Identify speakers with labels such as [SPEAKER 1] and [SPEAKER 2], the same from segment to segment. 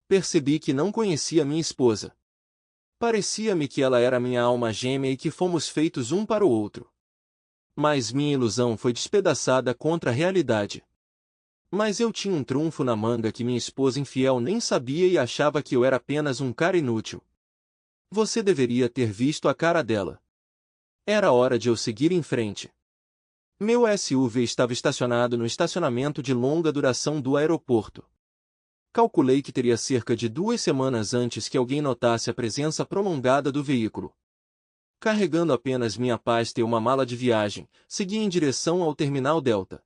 [SPEAKER 1] percebi que não conhecia minha esposa. Parecia-me que ela era minha alma gêmea e que fomos feitos um para o outro. Mas minha ilusão foi despedaçada contra a realidade. Mas eu tinha um trunfo na manga que minha esposa infiel nem sabia e achava que eu era apenas um cara inútil. Você deveria ter visto a cara dela. Era hora de eu seguir em frente. Meu SUV estava estacionado no estacionamento de longa duração do aeroporto. Calculei que teria cerca de 2 semanas antes que alguém notasse a presença prolongada do veículo. Carregando apenas minha pasta e uma mala de viagem, segui em direção ao Terminal Delta.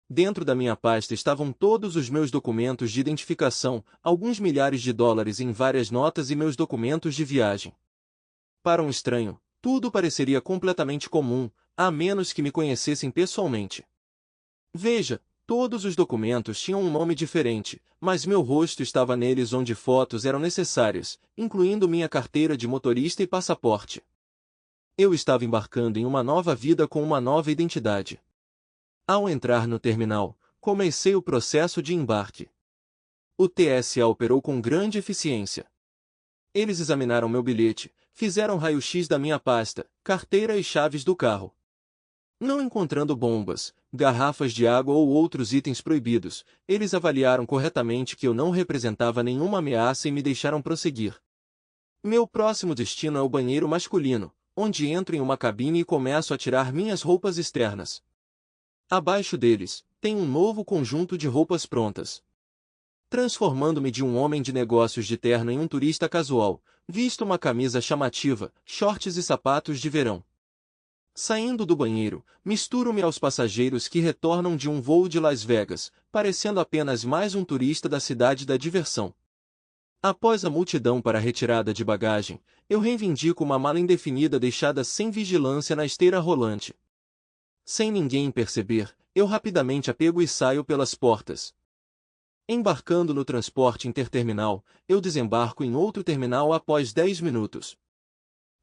[SPEAKER 1] Dentro da minha pasta estavam todos os meus documentos de identificação, alguns milhares de dólares em várias notas e meus documentos de viagem. Para um estranho, tudo pareceria completamente comum, a menos que me conhecessem pessoalmente. Veja, todos os documentos tinham um nome diferente, mas meu rosto estava neles onde fotos eram necessárias, incluindo minha carteira de motorista e passaporte. Eu estava embarcando em uma nova vida com uma nova identidade. Ao entrar no terminal, comecei o processo de embarque. O TSA operou com grande eficiência. Eles examinaram meu bilhete, fizeram raio-x da minha pasta, carteira e chaves do carro. Não encontrando bombas, garrafas de água ou outros itens proibidos, eles avaliaram corretamente que eu não representava nenhuma ameaça e me deixaram prosseguir. Meu próximo destino é o banheiro masculino, onde entro em uma cabine e começo a tirar minhas roupas externas. Abaixo deles, tem um novo conjunto de roupas prontas. Transformando-me de um homem de negócios de terno em um turista casual, visto uma camisa chamativa, shorts e sapatos de verão. Saindo do banheiro, misturo-me aos passageiros que retornam de um voo de Las Vegas, parecendo apenas mais um turista da cidade da diversão. Após a multidão para a retirada de bagagem, eu reivindico uma mala indefinida deixada sem vigilância na esteira rolante. Sem ninguém perceber, eu rapidamente a pego e saio pelas portas. Embarcando no transporte interterminal, eu desembarco em outro terminal após 10 minutos.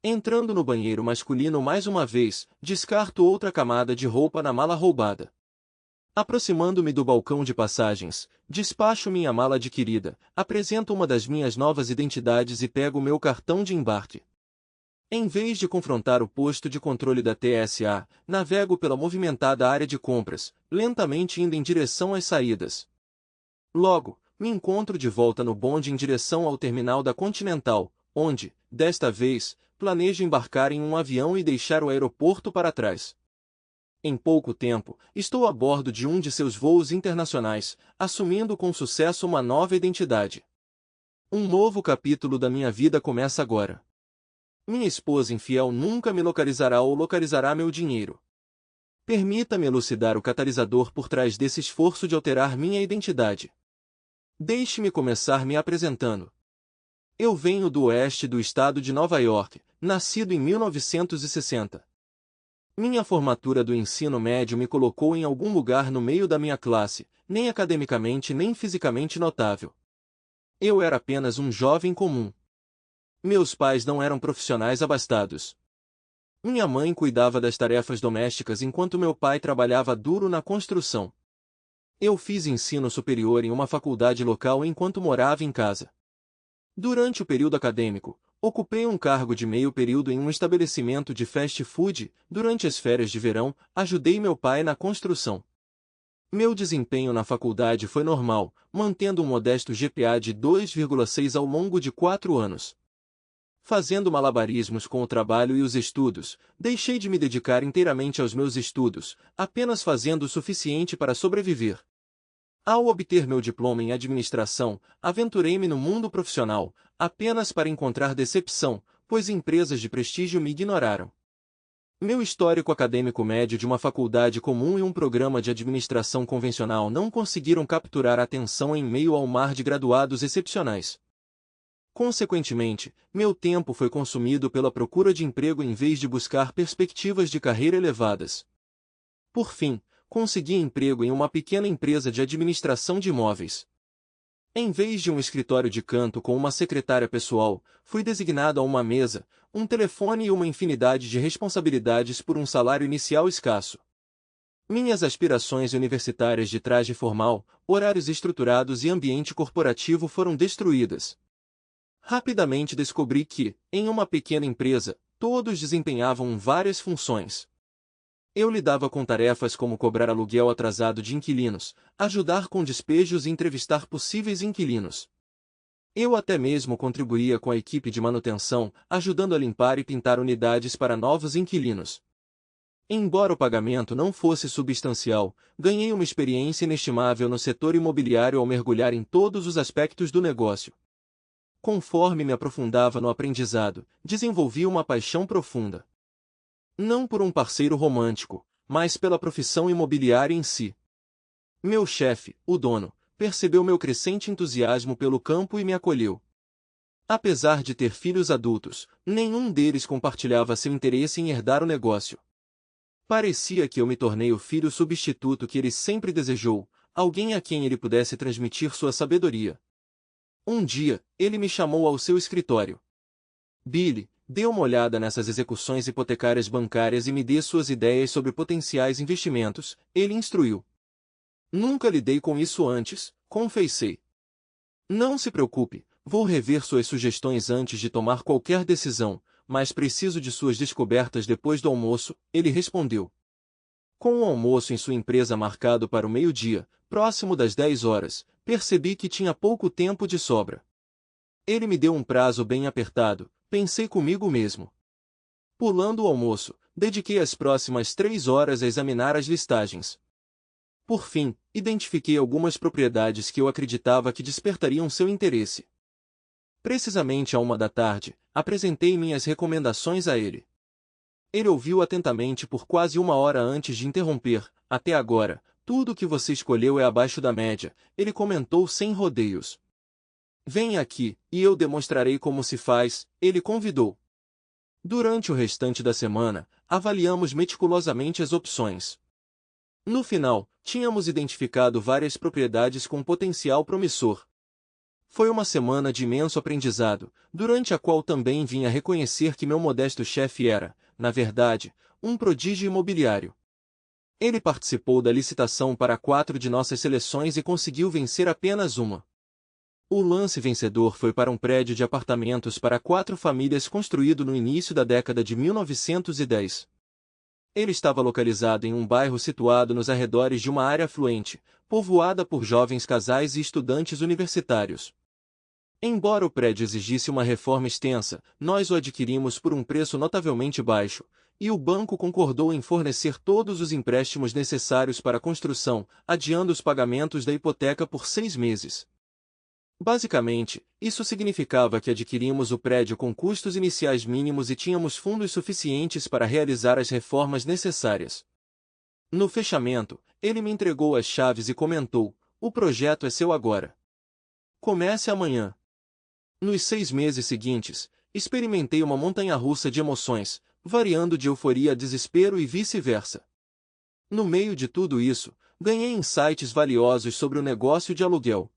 [SPEAKER 1] Entrando no banheiro masculino mais uma vez, descarto outra camada de roupa na mala roubada. Aproximando-me do balcão de passagens, despacho minha mala adquirida, apresento uma das minhas novas identidades e pego meu cartão de embarque. Em vez de confrontar o posto de controle da TSA, navego pela movimentada área de compras, lentamente indo em direção às saídas. Logo, me encontro de volta no bonde em direção ao terminal da Continental, onde, desta vez, planejo embarcar em um avião e deixar o aeroporto para trás. Em pouco tempo, estou a bordo de um de seus voos internacionais, assumindo com sucesso uma nova identidade. Um novo capítulo da minha vida começa agora. Minha esposa infiel nunca me localizará ou localizará meu dinheiro. Permita-me elucidar o catalisador por trás desse esforço de alterar minha identidade. Deixe-me começar me apresentando. Eu venho do oeste do estado de Nova York, nascido em 1960. Minha formatura do ensino médio me colocou em algum lugar no meio da minha classe, nem academicamente nem fisicamente notável. Eu era apenas um jovem comum. Meus pais não eram profissionais abastados. Minha mãe cuidava das tarefas domésticas enquanto meu pai trabalhava duro na construção. Eu fiz ensino superior em uma faculdade local enquanto morava em casa. Durante o período acadêmico, ocupei um cargo de meio período em um estabelecimento de fast food. Durante as férias de verão, ajudei meu pai na construção. Meu desempenho na faculdade foi normal, mantendo um modesto GPA de 2,6 ao longo de 4 anos. Fazendo malabarismos com o trabalho e os estudos, deixei de me dedicar inteiramente aos meus estudos, apenas fazendo o suficiente para sobreviver. Ao obter meu diploma em administração, aventurei-me no mundo profissional, apenas para encontrar decepção, pois empresas de prestígio me ignoraram. Meu histórico acadêmico médio de uma faculdade comum e um programa de administração convencional não conseguiram capturar a atenção em meio ao mar de graduados excepcionais. Consequentemente, meu tempo foi consumido pela procura de emprego em vez de buscar perspectivas de carreira elevadas. Por fim, consegui emprego em uma pequena empresa de administração de imóveis. Em vez de um escritório de canto com uma secretária pessoal, fui designado a uma mesa, um telefone e uma infinidade de responsabilidades por um salário inicial escasso. Minhas aspirações universitárias de traje formal, horários estruturados e ambiente corporativo foram destruídas. Rapidamente descobri que, em uma pequena empresa, todos desempenhavam várias funções. Eu lidava com tarefas como cobrar aluguel atrasado de inquilinos, ajudar com despejos e entrevistar possíveis inquilinos. Eu até mesmo contribuía com a equipe de manutenção, ajudando a limpar e pintar unidades para novos inquilinos. Embora o pagamento não fosse substancial, ganhei uma experiência inestimável no setor imobiliário ao mergulhar em todos os aspectos do negócio. Conforme me aprofundava no aprendizado, desenvolvi uma paixão profunda. Não por um parceiro romântico, mas pela profissão imobiliária em si. Meu chefe, o dono, percebeu meu crescente entusiasmo pelo campo e me acolheu. Apesar de ter filhos adultos, nenhum deles compartilhava seu interesse em herdar o negócio. Parecia que eu me tornei o filho substituto que ele sempre desejou, alguém a quem ele pudesse transmitir sua sabedoria. Um dia, ele me chamou ao seu escritório. Billy, dê uma olhada nessas execuções hipotecárias bancárias e me dê suas ideias sobre potenciais investimentos, ele instruiu. Nunca lidei com isso antes, confessei. Não se preocupe, vou rever suas sugestões antes de tomar qualquer decisão, mas preciso de suas descobertas depois do almoço, ele respondeu. Com o almoço em sua empresa marcado para o meio-dia, próximo das 10 horas, percebi que tinha pouco tempo de sobra. Ele me deu um prazo bem apertado, pensei comigo mesmo. Pulando o almoço, dediquei as próximas 3 horas a examinar as listagens. Por fim, identifiquei algumas propriedades que eu acreditava que despertariam seu interesse. Precisamente à 1 da tarde, apresentei minhas recomendações a ele. Ele ouviu atentamente por quase 1 hora antes de interromper. Até agora, tudo o que você escolheu é abaixo da média, ele comentou sem rodeios. Venha aqui, e eu demonstrarei como se faz, ele convidou. Durante o restante da semana, avaliamos meticulosamente as opções. No final, tínhamos identificado várias propriedades com potencial promissor. Foi uma semana de imenso aprendizado, durante a qual também vim a reconhecer que meu modesto chefe era, na verdade, um prodígio imobiliário. Ele participou da licitação para 4 de nossas seleções e conseguiu vencer apenas uma. O lance vencedor foi para um prédio de apartamentos para 4 famílias construído no início da década de 1910. Ele estava localizado em um bairro situado nos arredores de uma área afluente, povoada por jovens casais e estudantes universitários. Embora o prédio exigisse uma reforma extensa, nós o adquirimos por um preço notavelmente baixo, e o banco concordou em fornecer todos os empréstimos necessários para a construção, adiando os pagamentos da hipoteca por 6 meses. Basicamente, isso significava que adquirimos o prédio com custos iniciais mínimos e tínhamos fundos suficientes para realizar as reformas necessárias. No fechamento, ele me entregou as chaves e comentou: o projeto é seu agora. Comece amanhã. Nos 6 meses seguintes, experimentei uma montanha-russa de emoções, variando de euforia a desespero e vice-versa. No meio de tudo isso, ganhei insights valiosos sobre o negócio de aluguel.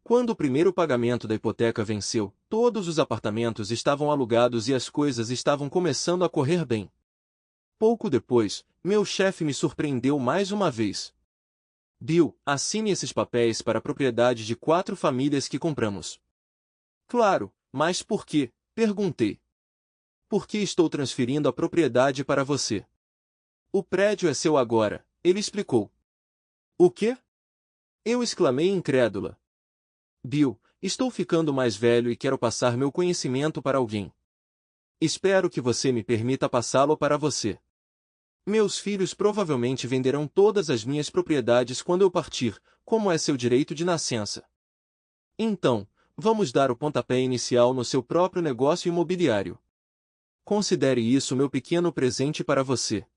[SPEAKER 1] Quando o primeiro pagamento da hipoteca venceu, todos os apartamentos estavam alugados e as coisas estavam começando a correr bem. Pouco depois, meu chefe me surpreendeu mais uma vez. Bill, assine esses papéis para a propriedade de 4 famílias que compramos. Claro, mas por quê? Perguntei. Porque estou transferindo a propriedade para você. O prédio é seu agora, ele explicou. O quê? Eu exclamei incrédula. Bill, estou ficando mais velho e quero passar meu conhecimento para alguém. Espero que você me permita passá-lo para você. Meus filhos provavelmente venderão todas as minhas propriedades quando eu partir, como é seu direito de nascença. Então, vamos dar o pontapé inicial no seu próprio negócio imobiliário. Considere isso meu pequeno presente para você.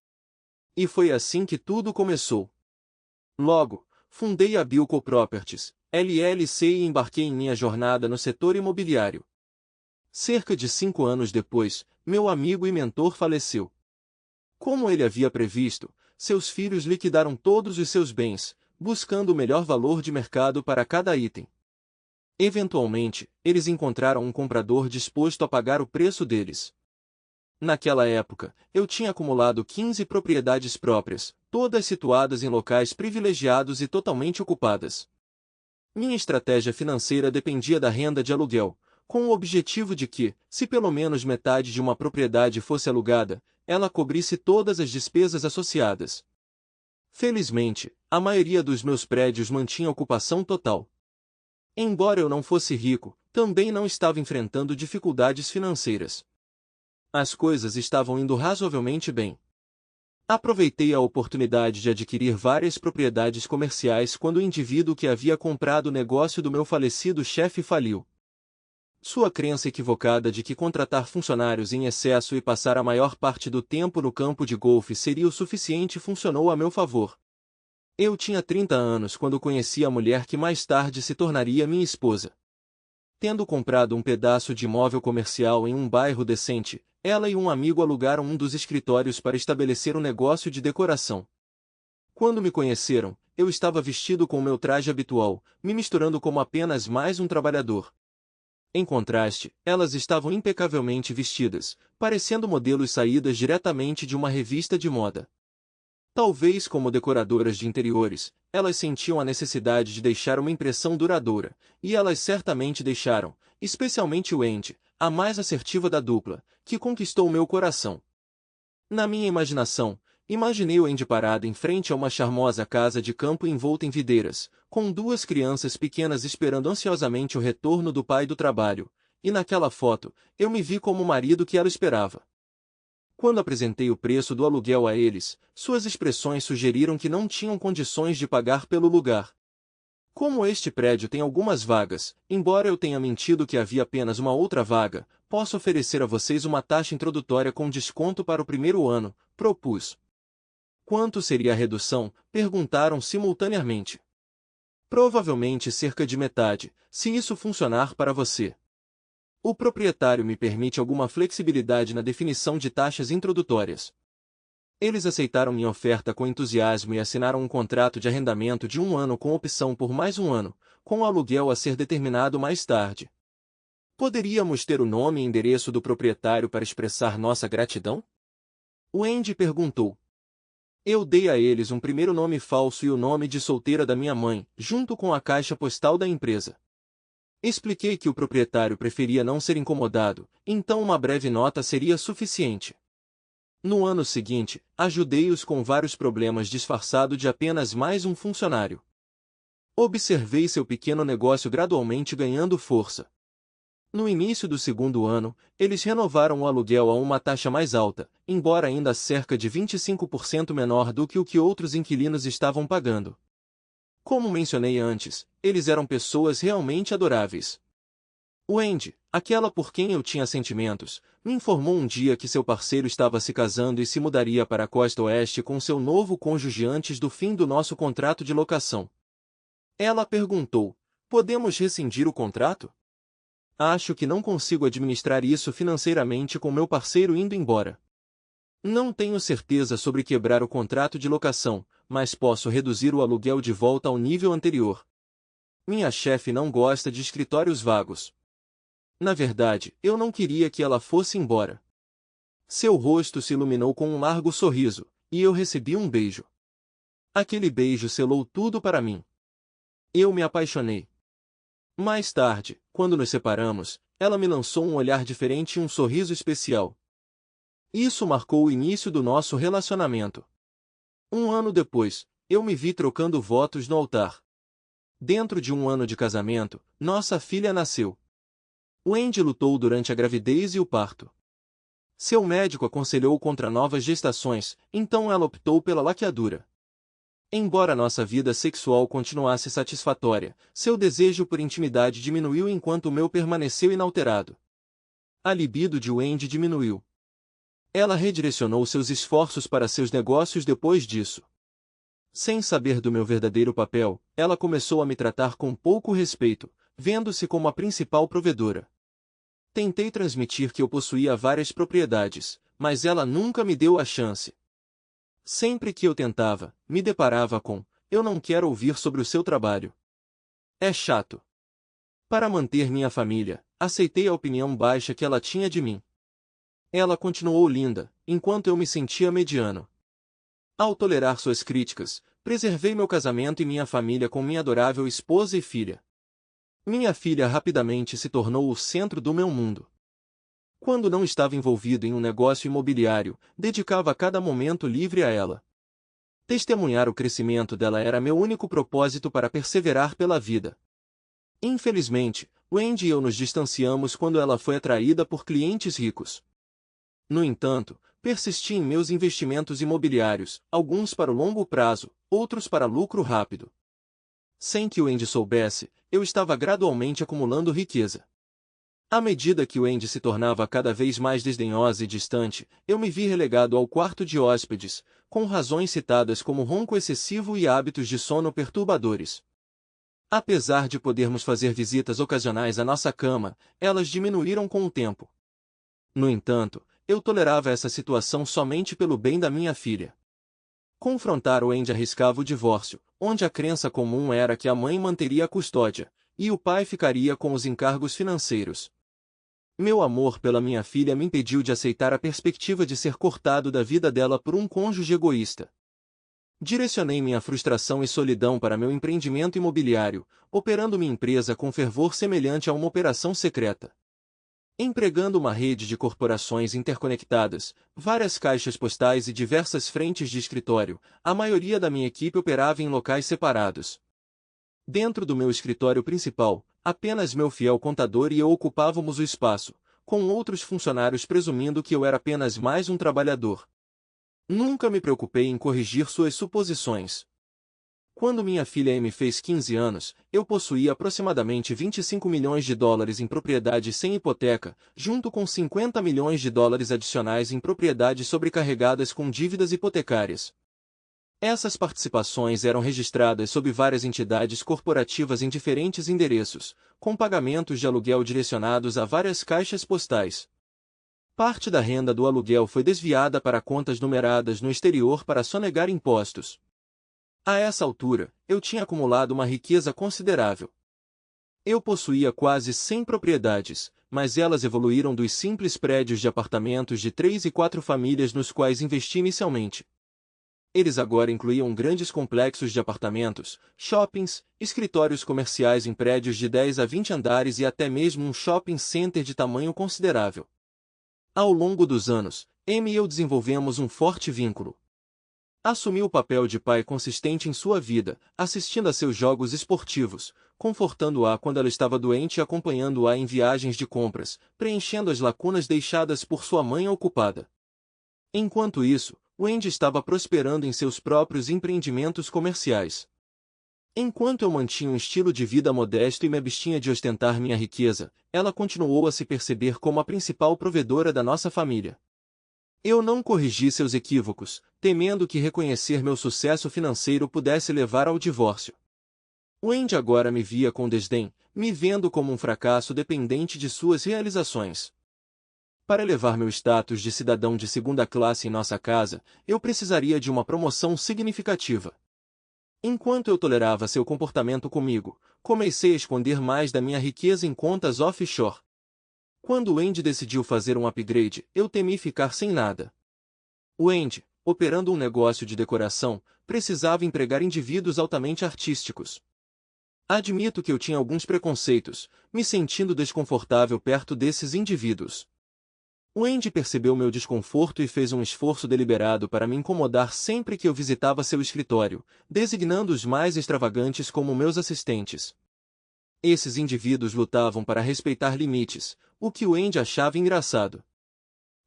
[SPEAKER 1] E foi assim que tudo começou. Logo, fundei a Bilco Properties, LLC e embarquei em minha jornada no setor imobiliário. Cerca de 5 anos depois, meu amigo e mentor faleceu. Como ele havia previsto, seus filhos liquidaram todos os seus bens, buscando o melhor valor de mercado para cada item. Eventualmente, eles encontraram um comprador disposto a pagar o preço deles. Naquela época, eu tinha acumulado 15 propriedades próprias, todas situadas em locais privilegiados e totalmente ocupadas. Minha estratégia financeira dependia da renda de aluguel, com o objetivo de que, se pelo menos metade de uma propriedade fosse alugada, ela cobrisse todas as despesas associadas. Felizmente, a maioria dos meus prédios mantinha ocupação total. Embora eu não fosse rico, também não estava enfrentando dificuldades financeiras. As coisas estavam indo razoavelmente bem. Aproveitei a oportunidade de adquirir várias propriedades comerciais quando o indivíduo que havia comprado o negócio do meu falecido chefe faliu. Sua crença equivocada de que contratar funcionários em excesso e passar a maior parte do tempo no campo de golfe seria o suficiente funcionou a meu favor. Eu tinha 30 anos quando conheci a mulher que mais tarde se tornaria minha esposa. Tendo comprado um pedaço de imóvel comercial em um bairro decente, ela e um amigo alugaram um dos escritórios para estabelecer um negócio de decoração. Quando me conheceram, eu estava vestido com o meu traje habitual, me misturando como apenas mais um trabalhador. Em contraste, elas estavam impecavelmente vestidas, parecendo modelos saídas diretamente de uma revista de moda. Talvez como decoradoras de interiores, elas sentiam a necessidade de deixar uma impressão duradoura, e elas certamente deixaram, especialmente Wendy, a mais assertiva da dupla, que conquistou meu coração. Na minha imaginação, imaginei Wendy parada em frente a uma charmosa casa de campo envolta em videiras, com duas crianças pequenas esperando ansiosamente o retorno do pai do trabalho, e naquela foto, eu me vi como o marido que ela esperava. Quando apresentei o preço do aluguel a eles, suas expressões sugeriram que não tinham condições de pagar pelo lugar. Como este prédio tem algumas vagas, embora eu tenha mentido que havia apenas uma outra vaga, posso oferecer a vocês uma taxa introdutória com desconto para o primeiro ano, propus. Quanto seria a redução? Perguntaram simultaneamente. Provavelmente cerca de metade, se isso funcionar para você. O proprietário me permite alguma flexibilidade na definição de taxas introdutórias. Eles aceitaram minha oferta com entusiasmo e assinaram um contrato de arrendamento de 1 ano com opção por mais 1 ano, com o aluguel a ser determinado mais tarde. Poderíamos ter o nome e endereço do proprietário para expressar nossa gratidão? Wendy perguntou. Eu dei a eles um primeiro nome falso e o nome de solteira da minha mãe, junto com a caixa postal da empresa. Expliquei que o proprietário preferia não ser incomodado, então uma breve nota seria suficiente. No ano seguinte, ajudei-os com vários problemas disfarçado de apenas mais um funcionário. Observei seu pequeno negócio gradualmente ganhando força. No início do segundo ano, eles renovaram o aluguel a uma taxa mais alta, embora ainda cerca de 25% menor do que o que outros inquilinos estavam pagando. Como mencionei antes, eles eram pessoas realmente adoráveis. Wendy, aquela por quem eu tinha sentimentos, me informou um dia que seu parceiro estava se casando e se mudaria para a costa oeste com seu novo cônjuge antes do fim do nosso contrato de locação. Ela perguntou: podemos rescindir o contrato? Acho que não consigo administrar isso financeiramente com meu parceiro indo embora. Não tenho certeza sobre quebrar o contrato de locação, mas posso reduzir o aluguel de volta ao nível anterior. Minha chefe não gosta de escritórios vagos. Na verdade, eu não queria que ela fosse embora. Seu rosto se iluminou com um largo sorriso, e eu recebi um beijo. Aquele beijo selou tudo para mim. Eu me apaixonei. Mais tarde, quando nos separamos, ela me lançou um olhar diferente e um sorriso especial. Isso marcou o início do nosso relacionamento. 1 ano depois, eu me vi trocando votos no altar. Dentro de 1 ano de casamento, nossa filha nasceu. Wendy lutou durante a gravidez e o parto. Seu médico aconselhou contra novas gestações, então ela optou pela laqueadura. Embora nossa vida sexual continuasse satisfatória, seu desejo por intimidade diminuiu enquanto o meu permaneceu inalterado. A libido de Wendy diminuiu. Ela redirecionou seus esforços para seus negócios depois disso. Sem saber do meu verdadeiro papel, ela começou a me tratar com pouco respeito, vendo-se como a principal provedora. Tentei transmitir que eu possuía várias propriedades, mas ela nunca me deu a chance. Sempre que eu tentava, me deparava com: eu não quero ouvir sobre o seu trabalho. É chato. Para manter minha família, aceitei a opinião baixa que ela tinha de mim. Ela continuou linda, enquanto eu me sentia mediano. Ao tolerar suas críticas, preservei meu casamento e minha família com minha adorável esposa e filha. Minha filha rapidamente se tornou o centro do meu mundo. Quando não estava envolvido em um negócio imobiliário, dedicava cada momento livre a ela. Testemunhar o crescimento dela era meu único propósito para perseverar pela vida. Infelizmente, Wendy e eu nos distanciamos quando ela foi atraída por clientes ricos. No entanto, persisti em meus investimentos imobiliários, alguns para o longo prazo, outros para lucro rápido. Sem que Wendy soubesse, eu estava gradualmente acumulando riqueza. À medida que Wendy se tornava cada vez mais desdenhosa e distante, eu me vi relegado ao quarto de hóspedes, com razões citadas como ronco excessivo e hábitos de sono perturbadores. Apesar de podermos fazer visitas ocasionais à nossa cama, elas diminuíram com o tempo. No entanto, eu tolerava essa situação somente pelo bem da minha filha. Confrontar Wendy arriscava o divórcio, onde a crença comum era que a mãe manteria a custódia, e o pai ficaria com os encargos financeiros. Meu amor pela minha filha me impediu de aceitar a perspectiva de ser cortado da vida dela por um cônjuge egoísta. Direcionei minha frustração e solidão para meu empreendimento imobiliário, operando minha empresa com fervor semelhante a uma operação secreta. Empregando uma rede de corporações interconectadas, várias caixas postais e diversas frentes de escritório, a maioria da minha equipe operava em locais separados. Dentro do meu escritório principal, apenas meu fiel contador e eu ocupávamos o espaço, com outros funcionários presumindo que eu era apenas mais um trabalhador. Nunca me preocupei em corrigir suas suposições. Quando minha filha Amy fez 15 anos, eu possuía aproximadamente 25 milhões de dólares em propriedades sem hipoteca, junto com 50 milhões de dólares adicionais em propriedades sobrecarregadas com dívidas hipotecárias. Essas participações eram registradas sob várias entidades corporativas em diferentes endereços, com pagamentos de aluguel direcionados a várias caixas postais. Parte da renda do aluguel foi desviada para contas numeradas no exterior para sonegar impostos. A essa altura, eu tinha acumulado uma riqueza considerável. Eu possuía quase 100 propriedades, mas elas evoluíram dos simples prédios de apartamentos de 3 e 4 famílias nos quais investi inicialmente. Eles agora incluíam grandes complexos de apartamentos, shoppings, escritórios comerciais em prédios de 10 a 20 andares e até mesmo um shopping center de tamanho considerável. Ao longo dos anos, Amy e eu desenvolvemos um forte vínculo. Assumi o papel de pai consistente em sua vida, assistindo a seus jogos esportivos, confortando-a quando ela estava doente e acompanhando-a em viagens de compras, preenchendo as lacunas deixadas por sua mãe ocupada. Enquanto isso, Wendy estava prosperando em seus próprios empreendimentos comerciais. Enquanto eu mantinha um estilo de vida modesto e me abstinha de ostentar minha riqueza, ela continuou a se perceber como a principal provedora da nossa família. Eu não corrigi seus equívocos, temendo que reconhecer meu sucesso financeiro pudesse levar ao divórcio. Wendy agora me via com desdém, me vendo como um fracasso dependente de suas realizações. Para elevar meu status de cidadão de segunda classe em nossa casa, eu precisaria de uma promoção significativa. Enquanto eu tolerava seu comportamento comigo, comecei a esconder mais da minha riqueza em contas offshore. Quando Wendy decidiu fazer um upgrade, eu temi ficar sem nada. Wendy, operando um negócio de decoração, precisava empregar indivíduos altamente artísticos. Admito que eu tinha alguns preconceitos, me sentindo desconfortável perto desses indivíduos. Wendy percebeu meu desconforto e fez um esforço deliberado para me incomodar sempre que eu visitava seu escritório, designando os mais extravagantes como meus assistentes. Esses indivíduos lutavam para respeitar limites, o que Wendy achava engraçado.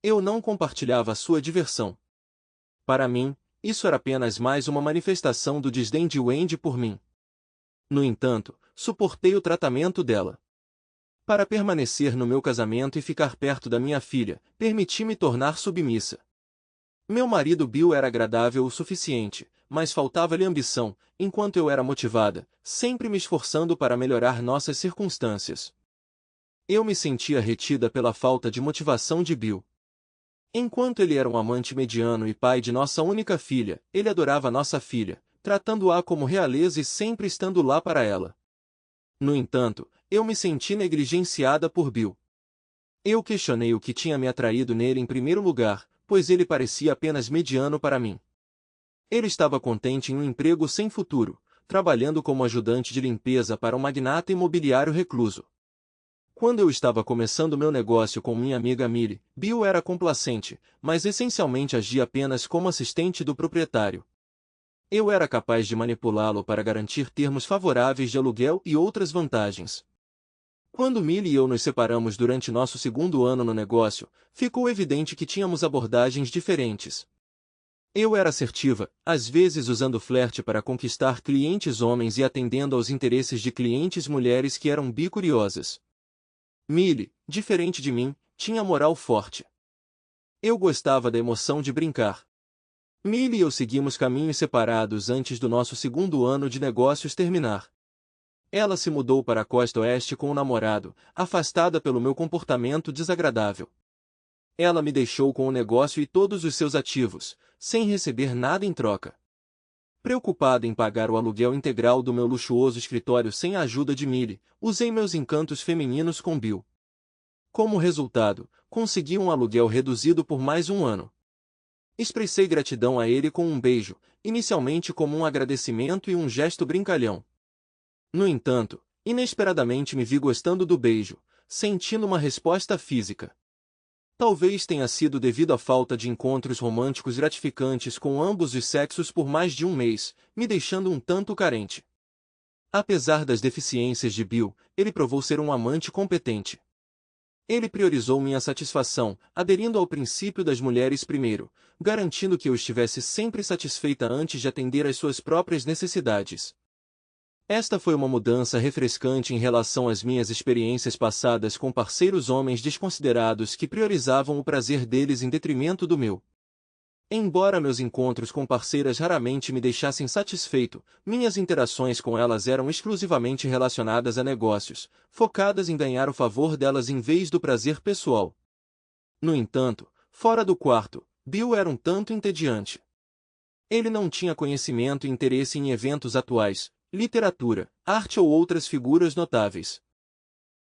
[SPEAKER 1] Eu não compartilhava a sua diversão. Para mim, isso era apenas mais uma manifestação do desdém de Wendy por mim. No entanto, suportei o tratamento dela. Para permanecer no meu casamento e ficar perto da minha filha, permiti-me tornar submissa. Meu marido Bill era agradável o suficiente, mas faltava-lhe ambição, enquanto eu era motivada, sempre me esforçando para melhorar nossas circunstâncias. Eu me sentia retida pela falta de motivação de Bill. Enquanto ele era um amante mediano e pai de nossa única filha, ele adorava nossa filha, tratando-a como realeza e sempre estando lá para ela. No entanto, eu me senti negligenciada por Bill. Eu questionei o que tinha me atraído nele em primeiro lugar, pois ele parecia apenas mediano para mim. Ele estava contente em um emprego sem futuro, trabalhando como ajudante de limpeza para um magnata imobiliário recluso. Quando eu estava começando meu negócio com minha amiga Millie, Bill era complacente, mas essencialmente agia apenas como assistente do proprietário. Eu era capaz de manipulá-lo para garantir termos favoráveis de aluguel e outras vantagens. Quando Millie e eu nos separamos durante nosso segundo ano no negócio, ficou evidente que tínhamos abordagens diferentes. Eu era assertiva, às vezes usando flerte para conquistar clientes homens e atendendo aos interesses de clientes mulheres que eram bicuriosas. Millie, diferente de mim, tinha moral forte. Eu gostava da emoção de brincar. Millie e eu seguimos caminhos separados antes do nosso segundo ano de negócios terminar. Ela se mudou para a costa oeste com o namorado, afastada pelo meu comportamento desagradável. Ela me deixou com o negócio e todos os seus ativos, sem receber nada em troca. Preocupada em pagar o aluguel integral do meu luxuoso escritório sem a ajuda de Millie, usei meus encantos femininos com Bill. Como resultado, consegui um aluguel reduzido por mais um ano. Expressei gratidão a ele com um beijo, inicialmente como um agradecimento e um gesto brincalhão. No entanto, inesperadamente me vi gostando do beijo, sentindo uma resposta física. Talvez tenha sido devido à falta de encontros românticos gratificantes com ambos os sexos por mais de um mês, me deixando um tanto carente. Apesar das deficiências de Bill, ele provou ser um amante competente. Ele priorizou minha satisfação, aderindo ao princípio das mulheres primeiro, garantindo que eu estivesse sempre satisfeita antes de atender às suas próprias necessidades. Esta foi uma mudança refrescante em relação às minhas experiências passadas com parceiros homens desconsiderados que priorizavam o prazer deles em detrimento do meu. Embora meus encontros com parceiras raramente me deixassem satisfeito, minhas interações com elas eram exclusivamente relacionadas a negócios, focadas em ganhar o favor delas em vez do prazer pessoal. No entanto, fora do quarto, Bill era um tanto entediante. Ele não tinha conhecimento e interesse em eventos atuais, literatura, arte ou outras figuras notáveis.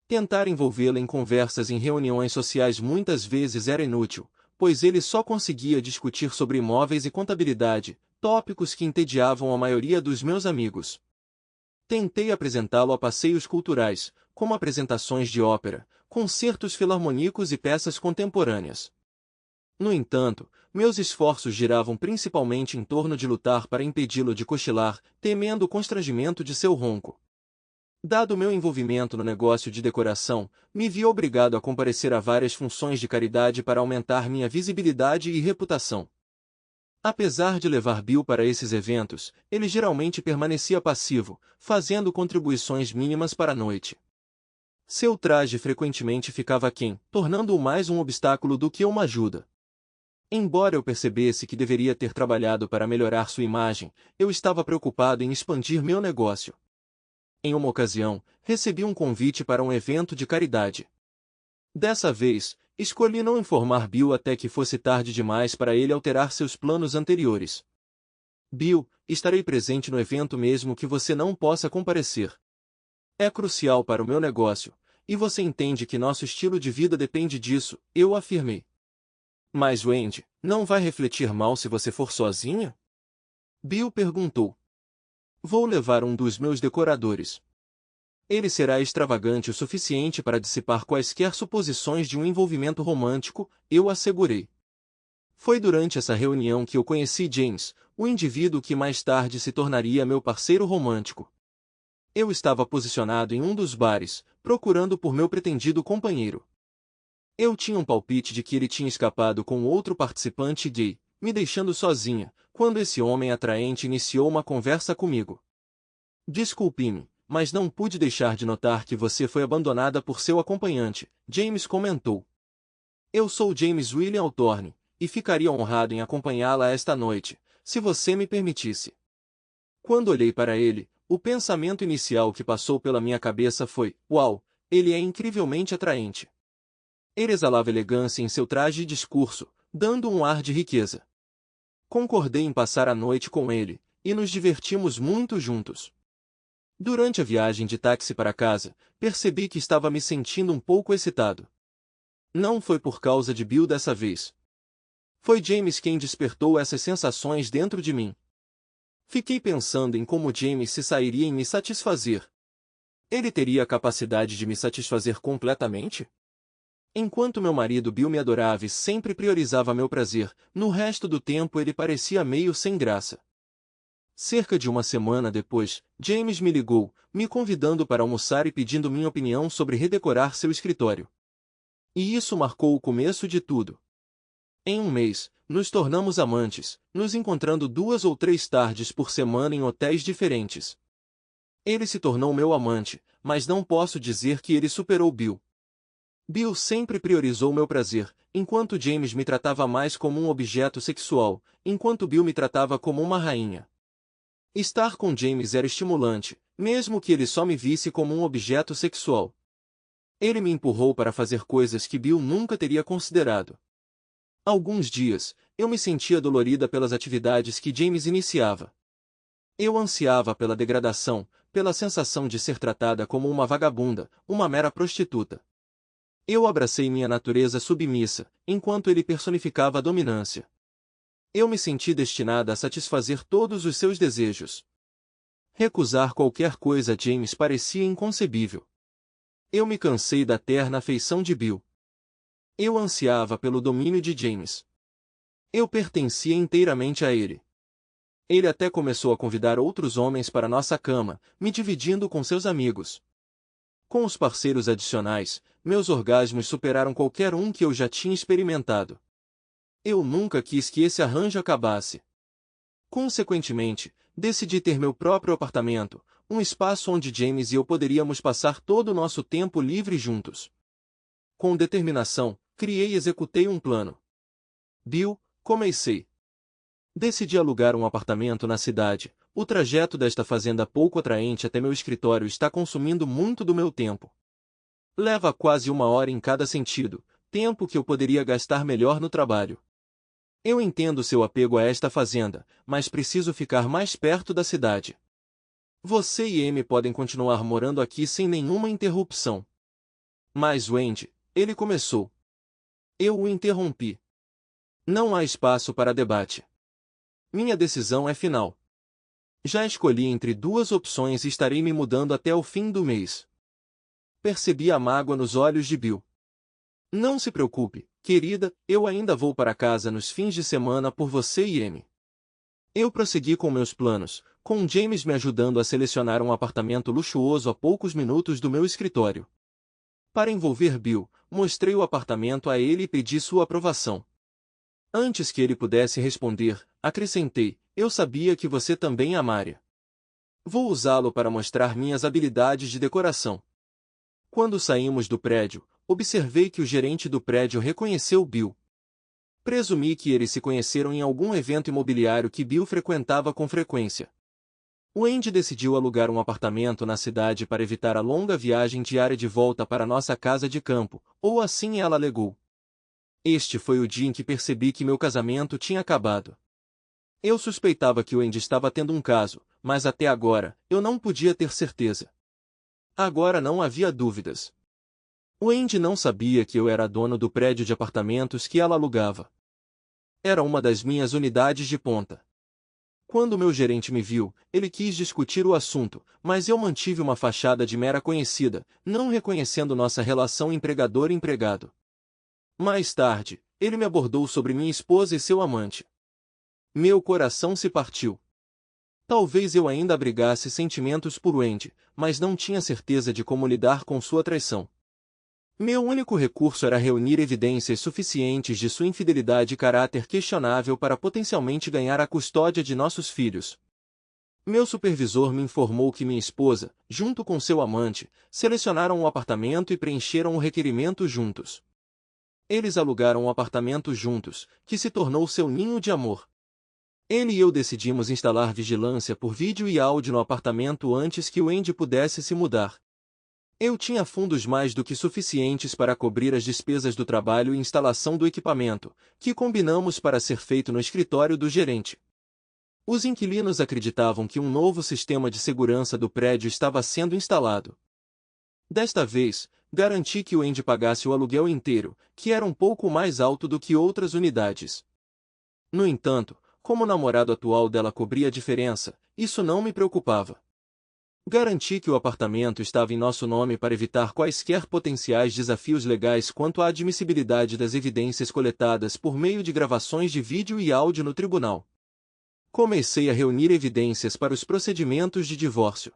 [SPEAKER 1] Tentar envolvê-la em conversas em reuniões sociais muitas vezes era inútil, pois ele só conseguia discutir sobre imóveis e contabilidade, tópicos que entediavam a maioria dos meus amigos. Tentei apresentá-lo a passeios culturais, como apresentações de ópera, concertos filarmônicos e peças contemporâneas. No entanto, meus esforços giravam principalmente em torno de lutar para impedi-lo de cochilar, temendo o constrangimento de seu ronco. Dado meu envolvimento no negócio de decoração, me vi obrigado a comparecer a várias funções de caridade para aumentar minha visibilidade e reputação. Apesar de levar Bill para esses eventos, ele geralmente permanecia passivo, fazendo contribuições mínimas para a noite. Seu traje frequentemente ficava aquém, tornando-o mais um obstáculo do que uma ajuda. Embora eu percebesse que deveria ter trabalhado para melhorar sua imagem, eu estava preocupado em expandir meu negócio. Em uma ocasião, recebi um convite para um evento de caridade. Dessa vez, escolhi não informar Bill até que fosse tarde demais para ele alterar seus planos anteriores. Bill, estarei presente no evento mesmo que você não possa comparecer. É crucial para o meu negócio, e você entende que nosso estilo de vida depende disso, eu afirmei. Mas Wendy, não vai refletir mal se você for sozinha? Bill perguntou. Vou levar um dos meus decoradores. Ele será extravagante o suficiente para dissipar quaisquer suposições de um envolvimento romântico, eu assegurei. Foi durante essa reunião que eu conheci James, o indivíduo que mais tarde se tornaria meu parceiro romântico. Eu estava posicionado em um dos bares, procurando por meu pretendido companheiro. Eu tinha um palpite de que ele tinha escapado com outro participante gay, me deixando sozinha, quando esse homem atraente iniciou uma conversa comigo. Desculpe-me, mas não pude deixar de notar que você foi abandonada por seu acompanhante, James comentou. Eu sou James William Althorne, e ficaria honrado em acompanhá-la esta noite, se você me permitisse. Quando olhei para ele, o pensamento inicial que passou pela minha cabeça foi, uau, ele é incrivelmente atraente. Ele exalava elegância em seu traje e discurso, dando um ar de riqueza. Concordei em passar a noite com ele, e nos divertimos muito juntos. Durante a viagem de táxi para casa, percebi que estava me sentindo um pouco excitado. Não foi por causa de Bill dessa vez. Foi James quem despertou essas sensações dentro de mim. Fiquei pensando em como James se sairia em me satisfazer. Ele teria a capacidade de me satisfazer completamente? Enquanto meu marido Bill me adorava e sempre priorizava meu prazer, no resto do tempo ele parecia meio sem graça. Cerca de uma semana depois, James me ligou, me convidando para almoçar e pedindo minha opinião sobre redecorar seu escritório. E isso marcou o começo de tudo. Em um mês, nos tornamos amantes, nos encontrando 2 ou 3 tardes por semana em hotéis diferentes. Ele se tornou meu amante, mas não posso dizer que ele superou Bill. Bill sempre priorizou meu prazer, enquanto James me tratava mais como um objeto sexual, enquanto Bill me tratava como uma rainha. Estar com James era estimulante, mesmo que ele só me visse como um objeto sexual. Ele me empurrou para fazer coisas que Bill nunca teria considerado. Alguns dias, eu me sentia dolorida pelas atividades que James iniciava. Eu ansiava pela degradação, pela sensação de ser tratada como uma vagabunda, uma mera prostituta. Eu abracei minha natureza submissa, enquanto ele personificava a dominância. Eu me senti destinada a satisfazer todos os seus desejos. Recusar qualquer coisa a James parecia inconcebível. Eu me cansei da terna afeição de Bill. Eu ansiava pelo domínio de James. Eu pertencia inteiramente a ele. Ele até começou a convidar outros homens para nossa cama, me dividindo com seus amigos. Com os parceiros adicionais, meus orgasmos superaram qualquer um que eu já tinha experimentado. Eu nunca quis que esse arranjo acabasse. Consequentemente, decidi ter meu próprio apartamento, um espaço onde James e eu poderíamos passar todo o nosso tempo livre juntos. Com determinação, criei e executei um plano. Bill, comecei. Decidi alugar um apartamento na cidade. O trajeto desta fazenda pouco atraente até meu escritório está consumindo muito do meu tempo. Leva quase 1 hora em cada sentido, tempo que eu poderia gastar melhor no trabalho. Eu entendo seu apego a esta fazenda, mas preciso ficar mais perto da cidade. Você e Amy podem continuar morando aqui sem nenhuma interrupção. Mas Wendy, ele começou. Eu o interrompi. Não há espaço para debate. Minha decisão é final. Já escolhi entre 2 opções e estarei me mudando até o fim do mês. Percebi a mágoa nos olhos de Bill. Não se preocupe, querida, eu ainda vou para casa nos fins de semana por você e Amy. Eu prossegui com meus planos, com James me ajudando a selecionar um apartamento luxuoso a poucos minutos do meu escritório. Para envolver Bill, mostrei o apartamento a ele e pedi sua aprovação. Antes que ele pudesse responder, acrescentei, eu sabia que você também amaria. Vou usá-lo para mostrar minhas habilidades de decoração. Quando saímos do prédio, observei que o gerente do prédio reconheceu Bill. Presumi que eles se conheceram em algum evento imobiliário que Bill frequentava com frequência. Wendy decidiu alugar um apartamento na cidade para evitar a longa viagem diária de volta para nossa casa de campo, ou assim ela alegou. Este foi o dia em que percebi que meu casamento tinha acabado. Eu suspeitava que Wendy estava tendo um caso, mas até agora, eu não podia ter certeza. Agora não havia dúvidas. Wendy não sabia que eu era dono do prédio de apartamentos que ela alugava. Era uma das minhas unidades de ponta. Quando meu gerente me viu, ele quis discutir o assunto, mas eu mantive uma fachada de mera conhecida, não reconhecendo nossa relação empregador-empregado. Mais tarde, ele me abordou sobre minha esposa e seu amante. Meu coração se partiu. Talvez eu ainda abrigasse sentimentos por Wendy, mas não tinha certeza de como lidar com sua traição. Meu único recurso era reunir evidências suficientes de sua infidelidade e caráter questionável para potencialmente ganhar a custódia de nossos filhos. Meu supervisor me informou que minha esposa, junto com seu amante, selecionaram um apartamento e preencheram o requerimento juntos. Eles alugaram um apartamento juntos, que se tornou seu ninho de amor. Ele e eu decidimos instalar vigilância por vídeo e áudio no apartamento antes que Wendy pudesse se mudar. Eu tinha fundos mais do que suficientes para cobrir as despesas do trabalho e instalação do equipamento, que combinamos para ser feito no escritório do gerente. Os inquilinos acreditavam que um novo sistema de segurança do prédio estava sendo instalado. Desta vez, Garanti que o Andy pagasse o aluguel inteiro, que era um pouco mais alto do que outras unidades. No entanto, como o namorado atual dela cobria a diferença, isso não me preocupava. Garanti que o apartamento estava em nosso nome para evitar quaisquer potenciais desafios legais quanto à admissibilidade das evidências coletadas por meio de gravações de vídeo e áudio no tribunal. Comecei a reunir evidências para os procedimentos de divórcio.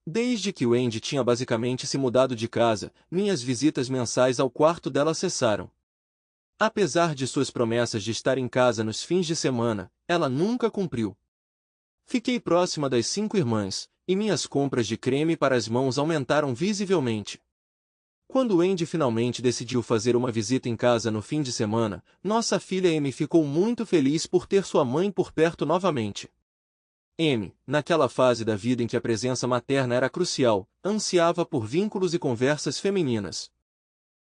[SPEAKER 1] Desde que o Andy tinha basicamente se mudado de casa, minhas visitas mensais ao quarto dela cessaram. Apesar de suas promessas de estar em casa nos fins de semana, ela nunca cumpriu. Fiquei próxima das 5 irmãs, e minhas compras de creme para as mãos aumentaram visivelmente. Quando Andy finalmente decidiu fazer uma visita em casa no fim de semana, nossa filha Amy ficou muito feliz por ter sua mãe por perto novamente. Amy, naquela fase da vida em que a presença materna era crucial, ansiava por vínculos e conversas femininas.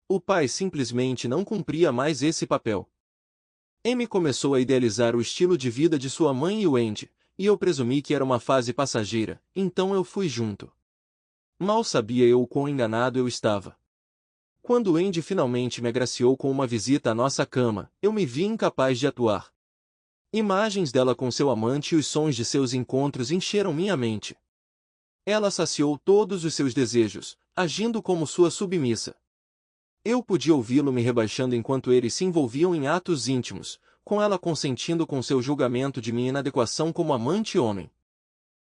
[SPEAKER 1] O pai simplesmente não cumpria mais esse papel. Amy começou a idealizar o estilo de vida de sua mãe e o Andy, e eu presumi que era uma fase passageira, então eu fui junto. Mal sabia eu o quão enganado eu estava. Quando Andy finalmente me agraciou com uma visita à nossa cama, eu me vi incapaz de atuar. Imagens dela com seu amante e os sons de seus encontros encheram minha mente. Ela saciou todos os seus desejos, agindo como sua submissa. Eu podia ouvi-lo me rebaixando enquanto eles se envolviam em atos íntimos, com ela consentindo com seu julgamento de minha inadequação como amante e homem.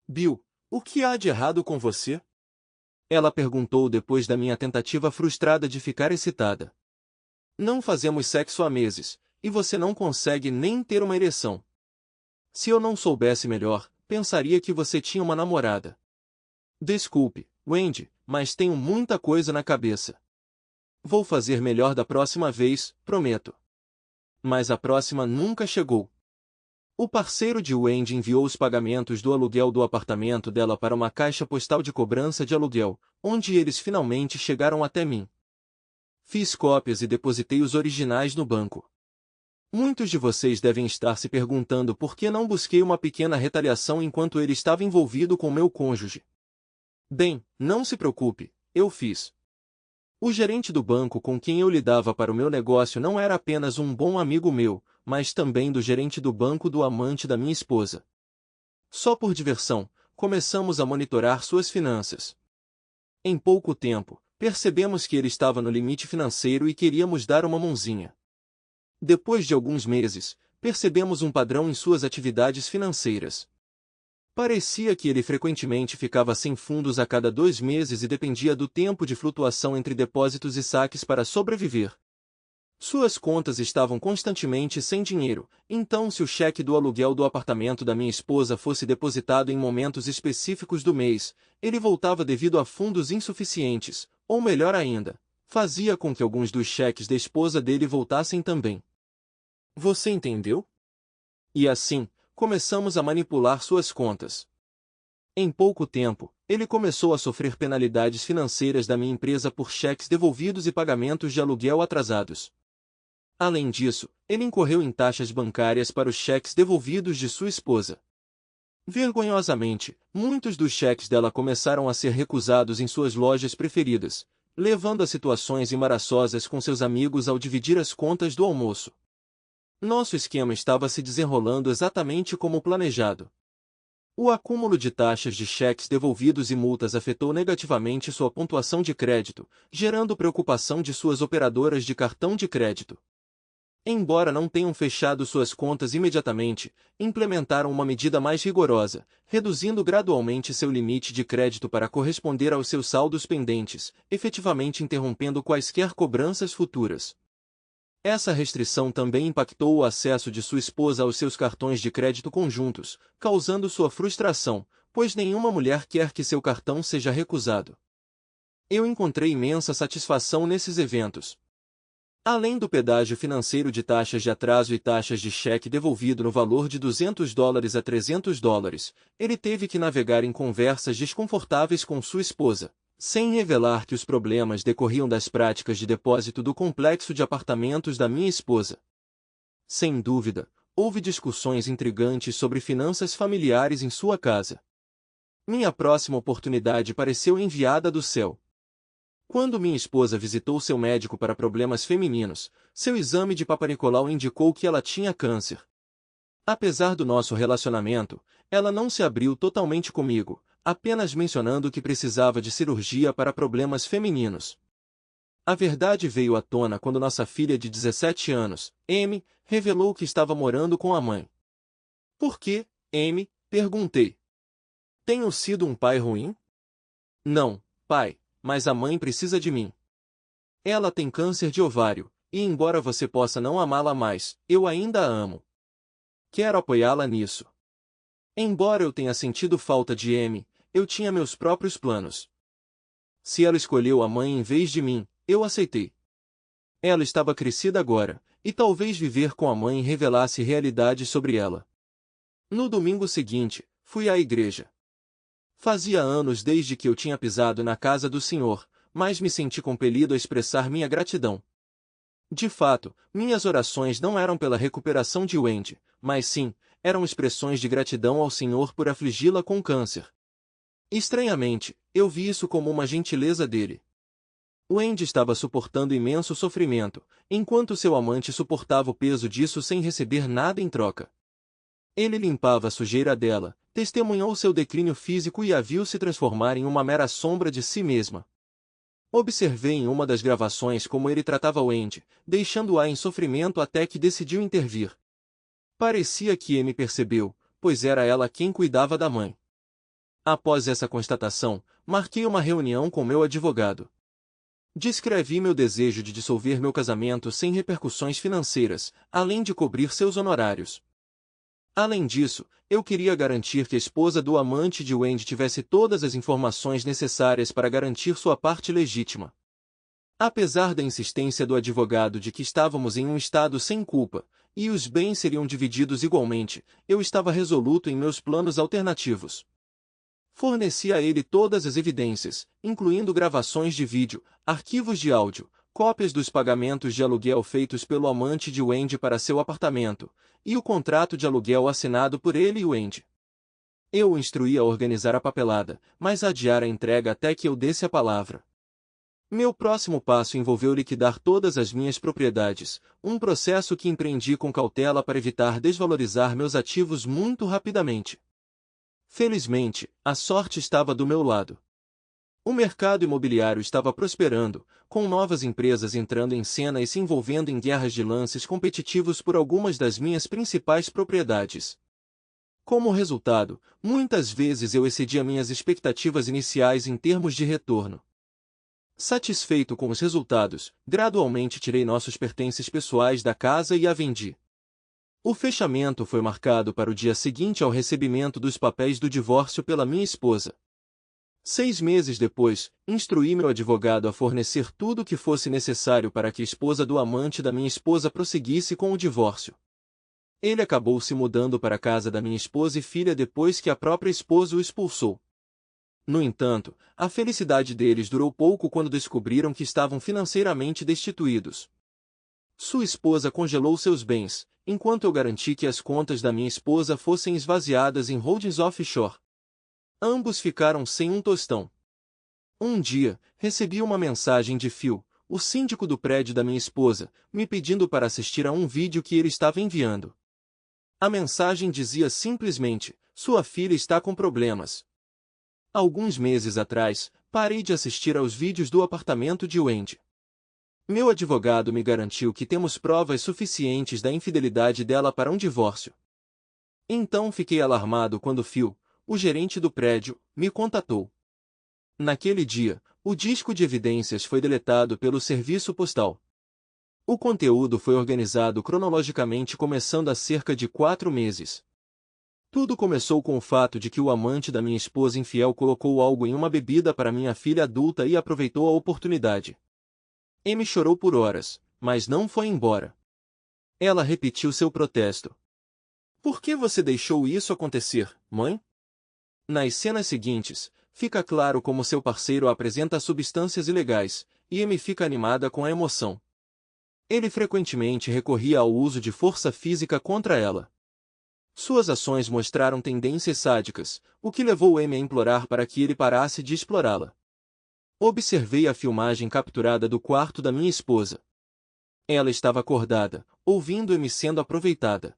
[SPEAKER 1] Bill, o que há de errado com você? Ela perguntou depois da minha tentativa frustrada de ficar excitada. Não fazemos sexo há meses, e você não consegue nem ter uma ereção. Se eu não soubesse melhor, pensaria que você tinha uma namorada. Desculpe, Wendy, mas tenho muita coisa na cabeça. Vou fazer melhor da próxima vez, prometo. Mas a próxima nunca chegou. O parceiro de Wendy enviou os pagamentos do aluguel do apartamento dela para uma caixa postal de cobrança de aluguel, onde eles finalmente chegaram até mim. Fiz cópias e depositei os originais no banco. Muitos de vocês devem estar se perguntando por que não busquei uma pequena retaliação enquanto ele estava envolvido com meu cônjuge. Bem, não se preocupe, eu fiz. O gerente do banco com quem eu lidava para o meu negócio não era apenas um bom amigo meu, mas também do gerente do banco do amante da minha esposa. Só por diversão, começamos a monitorar suas finanças. Em pouco tempo, percebemos que ele estava no limite financeiro e queríamos dar uma mãozinha. Depois de alguns meses, percebemos um padrão em suas atividades financeiras. Parecia que ele frequentemente ficava sem fundos a cada 2 meses e dependia do tempo de flutuação entre depósitos e saques para sobreviver. Suas contas estavam constantemente sem dinheiro, então se o cheque do aluguel do apartamento da minha esposa fosse depositado em momentos específicos do mês, ele voltava devido a fundos insuficientes, ou melhor ainda, fazia com que alguns dos cheques da esposa dele voltassem também. Você entendeu? E assim, começamos a manipular suas contas. Em pouco tempo, ele começou a sofrer penalidades financeiras da minha empresa por cheques devolvidos e pagamentos de aluguel atrasados. Além disso, ele incorreu em taxas bancárias para os cheques devolvidos de sua esposa. Vergonhosamente, muitos dos cheques dela começaram a ser recusados em suas lojas preferidas, levando a situações embaraçosas com seus amigos ao dividir as contas do almoço. Nosso esquema estava se desenrolando exatamente como planejado. O acúmulo de taxas de cheques devolvidos e multas afetou negativamente sua pontuação de crédito, gerando preocupação de suas operadoras de cartão de crédito. Embora não tenham fechado suas contas imediatamente, implementaram uma medida mais rigorosa, reduzindo gradualmente seu limite de crédito para corresponder aos seus saldos pendentes, efetivamente interrompendo quaisquer cobranças futuras. Essa restrição também impactou o acesso de sua esposa aos seus cartões de crédito conjuntos, causando sua frustração, pois nenhuma mulher quer que seu cartão seja recusado. Eu encontrei imensa satisfação nesses eventos. Além do pedágio financeiro de taxas de atraso e taxas de cheque devolvido no valor de $200 a $300, ele teve que navegar em conversas desconfortáveis com sua esposa, sem revelar que os problemas decorriam das práticas de depósito do complexo de apartamentos da minha esposa. Sem dúvida, houve discussões intrigantes sobre finanças familiares em sua casa. Minha próxima oportunidade pareceu enviada do céu. Quando minha esposa visitou seu médico para problemas femininos, seu exame de Papanicolau indicou que ela tinha câncer. Apesar do nosso relacionamento, ela não se abriu totalmente comigo, apenas mencionando que precisava de cirurgia para problemas femininos. A verdade veio à tona quando nossa filha de 17 anos, Amy, revelou que estava morando com a mãe. Por quê, Amy? Perguntei. Tenho sido um pai ruim? Não, pai, mas a mãe precisa de mim. Ela tem câncer de ovário, e embora você possa não amá-la mais, eu ainda a amo. Quero apoiá-la nisso. Embora eu tenha sentido falta de Amy, eu tinha meus próprios planos. Se ela escolheu a mãe em vez de mim, eu aceitei. Ela estava crescida agora, e talvez viver com a mãe revelasse realidades sobre ela. No domingo seguinte, fui à igreja. Fazia anos desde que eu tinha pisado na casa do Senhor, mas me senti compelido a expressar minha gratidão. De fato, minhas orações não eram pela recuperação de Wendy, mas sim, eram expressões de gratidão ao Senhor por afligi-la com câncer. Estranhamente, eu vi isso como uma gentileza dele. Wendy estava suportando imenso sofrimento, enquanto seu amante suportava o peso disso sem receber nada em troca. Ele limpava a sujeira dela, testemunhou seu declínio físico e a viu se transformar em uma mera sombra de si mesma. Observei em uma das gravações como ele tratava Wendy, deixando-a em sofrimento até que decidiu intervir. Parecia que me percebeu, pois era ela quem cuidava da mãe. Após essa constatação, marquei uma reunião com meu advogado. Descrevi meu desejo de dissolver meu casamento sem repercussões financeiras, além de cobrir seus honorários. Além disso, eu queria garantir que a esposa do amante de Wendy tivesse todas as informações necessárias para garantir sua parte legítima. Apesar da insistência do advogado de que estávamos em um estado sem culpa, e os bens seriam divididos igualmente, eu estava resoluto em meus planos alternativos. Forneci a ele todas as evidências, incluindo gravações de vídeo, arquivos de áudio, cópias dos pagamentos de aluguel feitos pelo amante de Wendy para seu apartamento, e o contrato de aluguel assinado por ele e Wendy. Eu o instruí a organizar a papelada, mas a adiar a entrega até que eu desse a palavra. Meu próximo passo envolveu liquidar todas as minhas propriedades, um processo que empreendi com cautela para evitar desvalorizar meus ativos muito rapidamente. Felizmente, a sorte estava do meu lado. O mercado imobiliário estava prosperando, com novas empresas entrando em cena e se envolvendo em guerras de lances competitivos por algumas das minhas principais propriedades. Como resultado, muitas vezes eu excedia minhas expectativas iniciais em termos de retorno. Satisfeito com os resultados, gradualmente tirei nossos pertences pessoais da casa e a vendi. O fechamento foi marcado para o dia seguinte ao recebimento dos papéis do divórcio pela minha esposa. 6 meses depois, instruí meu advogado a fornecer tudo o que fosse necessário para que a esposa do amante da minha esposa prosseguisse com o divórcio. Ele acabou se mudando para a casa da minha esposa e filha depois que a própria esposa o expulsou. No entanto, a felicidade deles durou pouco quando descobriram que estavam financeiramente destituídos. Sua esposa congelou seus bens, enquanto eu garanti que as contas da minha esposa fossem esvaziadas em holdings offshore. Ambos ficaram sem um tostão. Um dia, recebi uma mensagem de Phil, o síndico do prédio da minha esposa, me pedindo para assistir a um vídeo que ele estava enviando. A mensagem dizia simplesmente: sua filha está com problemas. Alguns meses atrás, parei de assistir aos vídeos do apartamento de Wendy. Meu advogado me garantiu que temos provas suficientes da infidelidade dela para um divórcio. Então fiquei alarmado quando Phil, o gerente do prédio, me contatou. Naquele dia, o disco de evidências foi deletado pelo serviço postal. O conteúdo foi organizado cronologicamente começando há cerca de 4 meses. Tudo começou com o fato de que o amante da minha esposa infiel colocou algo em uma bebida para minha filha adulta e aproveitou a oportunidade. Amy chorou por horas, mas não foi embora. Ela repetiu seu protesto. Por que você deixou isso acontecer, mãe? Nas cenas seguintes, fica claro como seu parceiro apresenta substâncias ilegais, e Amy fica animada com a emoção. Ele frequentemente recorria ao uso de força física contra ela. Suas ações mostraram tendências sádicas, o que levou Amy a implorar para que ele parasse de explorá-la. Observei a filmagem capturada do quarto da minha esposa. Ela estava acordada, ouvindo-me sendo aproveitada.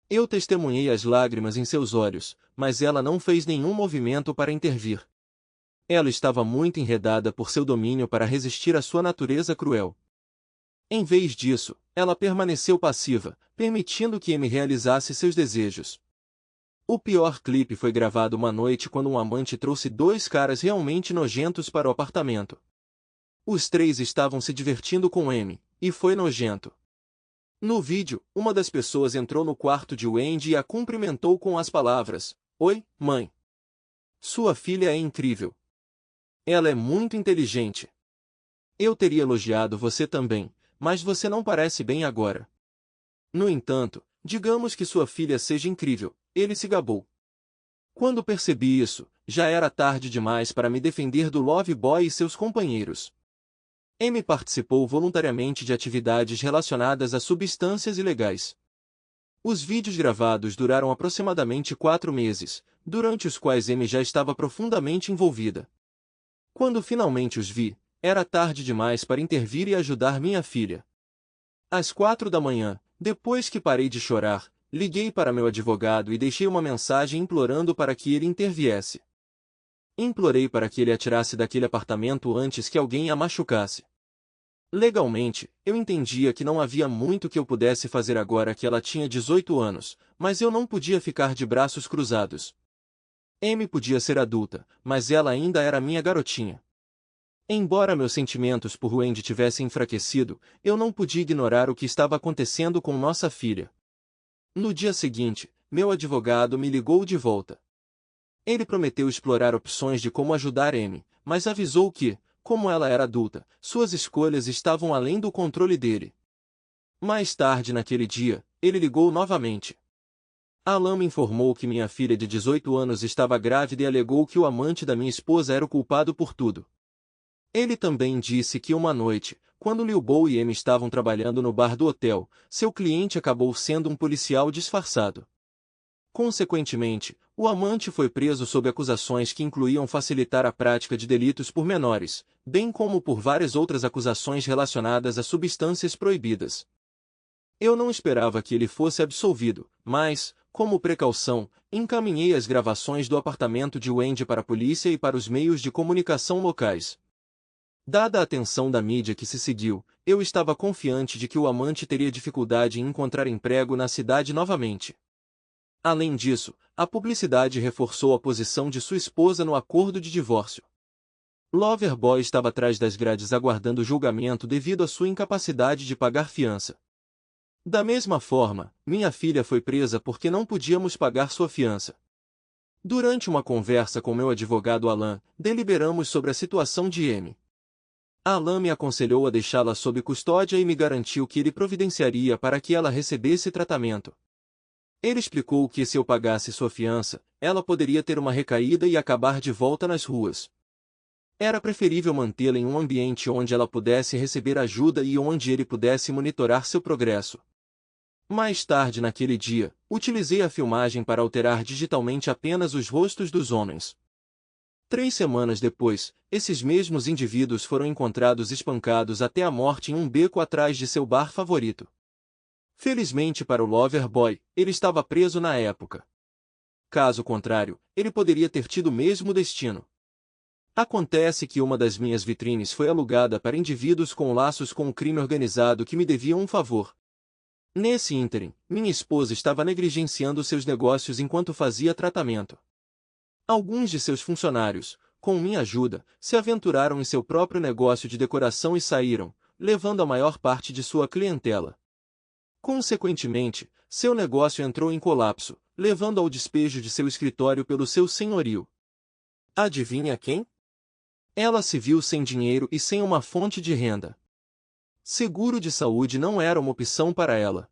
[SPEAKER 1] Eu testemunhei as lágrimas em seus olhos, mas ela não fez nenhum movimento para intervir. Ela estava muito enredada por seu domínio para resistir à sua natureza cruel. Em vez disso, ela permaneceu passiva, permitindo que Amy realizasse seus desejos. O pior clipe foi gravado uma noite quando um amante trouxe dois caras realmente nojentos para o apartamento. Os três estavam se divertindo com Amy, e foi nojento. No vídeo, uma das pessoas entrou no quarto de Wendy e a cumprimentou com as palavras: "Oi, mãe. Sua filha é incrível. Ela é muito inteligente. Eu teria elogiado você também, mas você não parece bem agora." No entanto, digamos que sua filha seja incrível, ele se gabou. Quando percebi isso, já era tarde demais para me defender do Love Boy e seus companheiros. Amy participou voluntariamente de atividades relacionadas a substâncias ilegais. Os vídeos gravados duraram aproximadamente 4 meses, durante os quais Amy já estava profundamente envolvida. Quando finalmente os vi, era tarde demais para intervir e ajudar minha filha. Às 4 da manhã, depois que parei de chorar, liguei para meu advogado e deixei uma mensagem implorando para que ele interviesse. Implorei para que ele a tirasse daquele apartamento antes que alguém a machucasse. Legalmente, eu entendia que não havia muito que eu pudesse fazer agora que ela tinha 18 anos, mas eu não podia ficar de braços cruzados. Amy podia ser adulta, mas ela ainda era minha garotinha. Embora meus sentimentos por Wendy tivessem enfraquecido, eu não podia ignorar o que estava acontecendo com nossa filha. No dia seguinte, meu advogado me ligou de volta. Ele prometeu explorar opções de como ajudar Amy, mas avisou que, como ela era adulta, suas escolhas estavam além do controle dele. Mais tarde naquele dia, ele ligou novamente. Alan me informou que minha filha de 18 anos estava grávida e alegou que o amante da minha esposa era o culpado por tudo. Ele também disse que uma noite, quando Liu Bo e Amy estavam trabalhando no bar do hotel, seu cliente acabou sendo um policial disfarçado. Consequentemente, o amante foi preso sob acusações que incluíam facilitar a prática de delitos por menores, bem como por várias outras acusações relacionadas a substâncias proibidas. Eu não esperava que ele fosse absolvido, mas, como precaução, encaminhei as gravações do apartamento de Wendy para a polícia e para os meios de comunicação locais. Dada a atenção da mídia que se seguiu, eu estava confiante de que o amante teria dificuldade em encontrar emprego na cidade novamente. Além disso, a publicidade reforçou a posição de sua esposa no acordo de divórcio. Loverboy estava atrás das grades aguardando julgamento devido à sua incapacidade de pagar fiança. Da mesma forma, minha filha foi presa porque não podíamos pagar sua fiança. Durante uma conversa com meu advogado Alan, deliberamos sobre a situação de Amy. Alan me aconselhou a deixá-la sob custódia e me garantiu que ele providenciaria para que ela recebesse tratamento. Ele explicou que se eu pagasse sua fiança, ela poderia ter uma recaída e acabar de volta nas ruas. Era preferível mantê-la em um ambiente onde ela pudesse receber ajuda e onde ele pudesse monitorar seu progresso. Mais tarde naquele dia, utilizei a filmagem para alterar digitalmente apenas os rostos dos homens. 3 semanas depois, esses mesmos indivíduos foram encontrados espancados até a morte em um beco atrás de seu bar favorito. Felizmente para o Loverboy, ele estava preso na época. Caso contrário, ele poderia ter tido o mesmo destino. Acontece que uma das minhas vitrines foi alugada para indivíduos com laços com o crime organizado que me deviam um favor. Nesse ínterim, minha esposa estava negligenciando seus negócios enquanto fazia tratamento. Alguns de seus funcionários, com minha ajuda, se aventuraram em seu próprio negócio de decoração e saíram, levando a maior parte de sua clientela. Consequentemente, seu negócio entrou em colapso, levando ao despejo de seu escritório pelo seu senhorio. Adivinha quem? Ela se viu sem dinheiro e sem uma fonte de renda. Seguro de saúde não era uma opção para ela.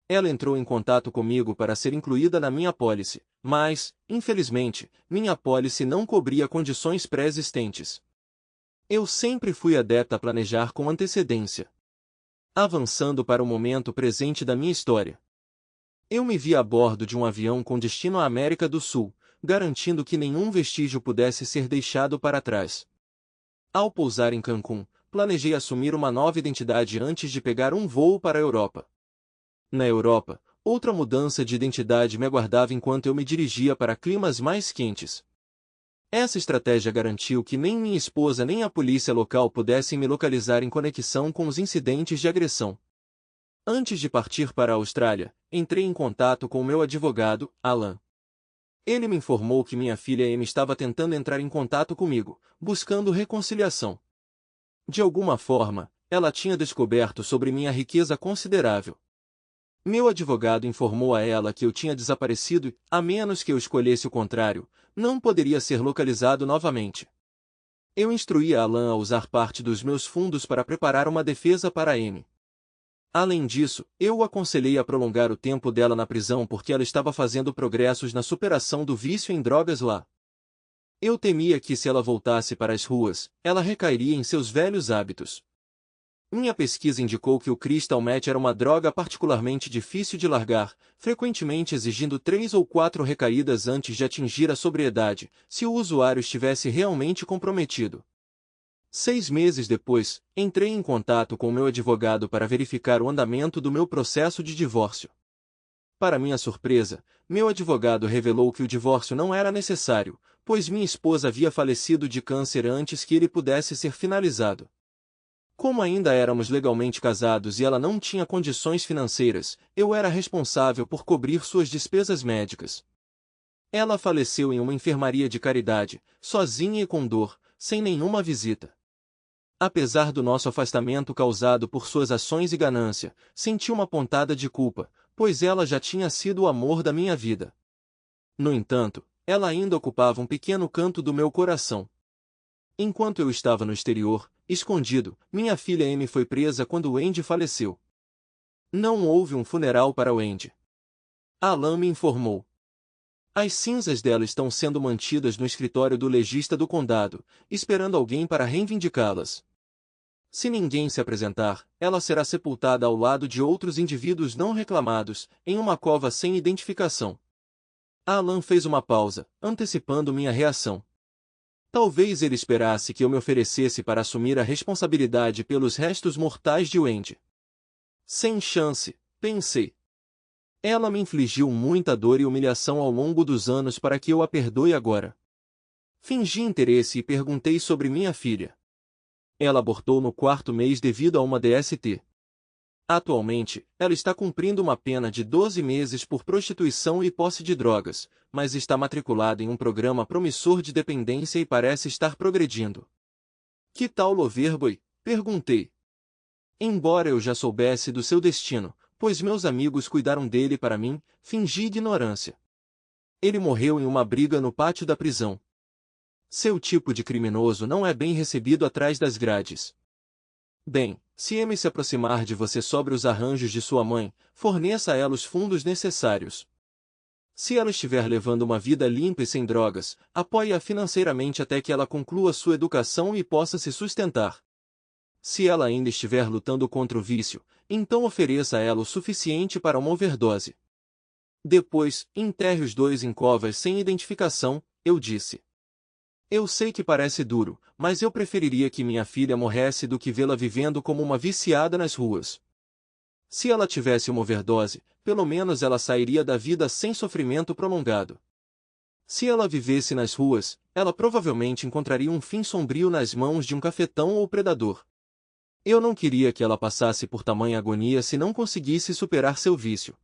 [SPEAKER 1] Ela entrou em contato comigo para ser incluída na minha apólice, mas, infelizmente, minha apólice não cobria condições pré-existentes. Eu sempre fui adepta a planejar com antecedência. Avançando para o momento presente da minha história. Eu me vi a bordo de um avião com destino à América do Sul, garantindo que nenhum vestígio pudesse ser deixado para trás. Ao pousar em Cancún, planejei assumir uma nova identidade antes de pegar um voo para a Europa. Na Europa, outra mudança de identidade me aguardava enquanto eu me dirigia para climas mais quentes. Essa estratégia garantiu que nem minha esposa nem a polícia local pudessem me localizar em conexão com os incidentes de agressão. Antes de partir para a Austrália, entrei em contato com meu advogado, Alan. Ele me informou que minha filha Amy estava tentando entrar em contato comigo, buscando reconciliação. De alguma forma, ela tinha descoberto sobre minha riqueza considerável. Meu advogado informou a ela que eu tinha desaparecido e, a menos que eu escolhesse o contrário, não poderia ser localizado novamente. Eu instruí a Alan a usar parte dos meus fundos para preparar uma defesa para Amy. Além disso, eu o aconselhei a prolongar o tempo dela na prisão porque ela estava fazendo progressos na superação do vício em drogas lá. Eu temia que se ela voltasse para as ruas, ela recairia em seus velhos hábitos. Minha pesquisa indicou que o crystal meth era uma droga particularmente difícil de largar, frequentemente exigindo 3 ou 4 recaídas antes de atingir a sobriedade, se o usuário estivesse realmente comprometido. 6 meses depois, entrei em contato com meu advogado para verificar o andamento do meu processo de divórcio. Para minha surpresa, meu advogado revelou que o divórcio não era necessário, pois minha esposa havia falecido de câncer antes que ele pudesse ser finalizado. Como ainda éramos legalmente casados e ela não tinha condições financeiras, eu era responsável por cobrir suas despesas médicas. Ela faleceu em uma enfermaria de caridade, sozinha e com dor, sem nenhuma visita. Apesar do nosso afastamento causado por suas ações e ganância, senti uma pontada de culpa, pois ela já tinha sido o amor da minha vida. No entanto, ela ainda ocupava um pequeno canto do meu coração. Enquanto eu estava no exterior, escondido, minha filha Amy foi presa quando Wendy faleceu. Não houve um funeral para Wendy. Alan me informou. As cinzas dela estão sendo mantidas no escritório do legista do condado, esperando alguém para reivindicá-las. Se ninguém se apresentar, ela será sepultada ao lado de outros indivíduos não reclamados, em uma cova sem identificação. Alan fez uma pausa, antecipando minha reação. Talvez ele esperasse que eu me oferecesse para assumir a responsabilidade pelos restos mortais de Wendy. Sem chance, pensei. Ela me infligiu muita dor e humilhação ao longo dos anos para que eu a perdoe agora. Fingi interesse e perguntei sobre minha filha. Ela abortou no 4º mês devido a uma DST. Atualmente, ela está cumprindo uma pena de 12 meses por prostituição e posse de drogas, mas está matriculada em um programa promissor de dependência e parece estar progredindo. Que tal Loverboy? Perguntei. Embora eu já soubesse do seu destino, pois meus amigos cuidaram dele para mim, fingi ignorância. Ele morreu em uma briga no pátio da prisão. Seu tipo de criminoso não é bem recebido atrás das grades. Bem, se Amy se aproximar de você sobre os arranjos de sua mãe, forneça a ela os fundos necessários. Se ela estiver levando uma vida limpa e sem drogas, apoie-a financeiramente até que ela conclua sua educação e possa se sustentar. Se ela ainda estiver lutando contra o vício, então ofereça a ela o suficiente para uma overdose. Depois, enterre os dois em covas sem identificação, eu disse. Eu sei que parece duro, mas eu preferiria que minha filha morresse do que vê-la vivendo como uma viciada nas ruas. Se ela tivesse uma overdose, pelo menos ela sairia da vida sem sofrimento prolongado. Se ela vivesse nas ruas, ela provavelmente encontraria um fim sombrio nas mãos de um cafetão ou predador. Eu não queria que ela passasse por tamanha agonia se não conseguisse superar seu vício.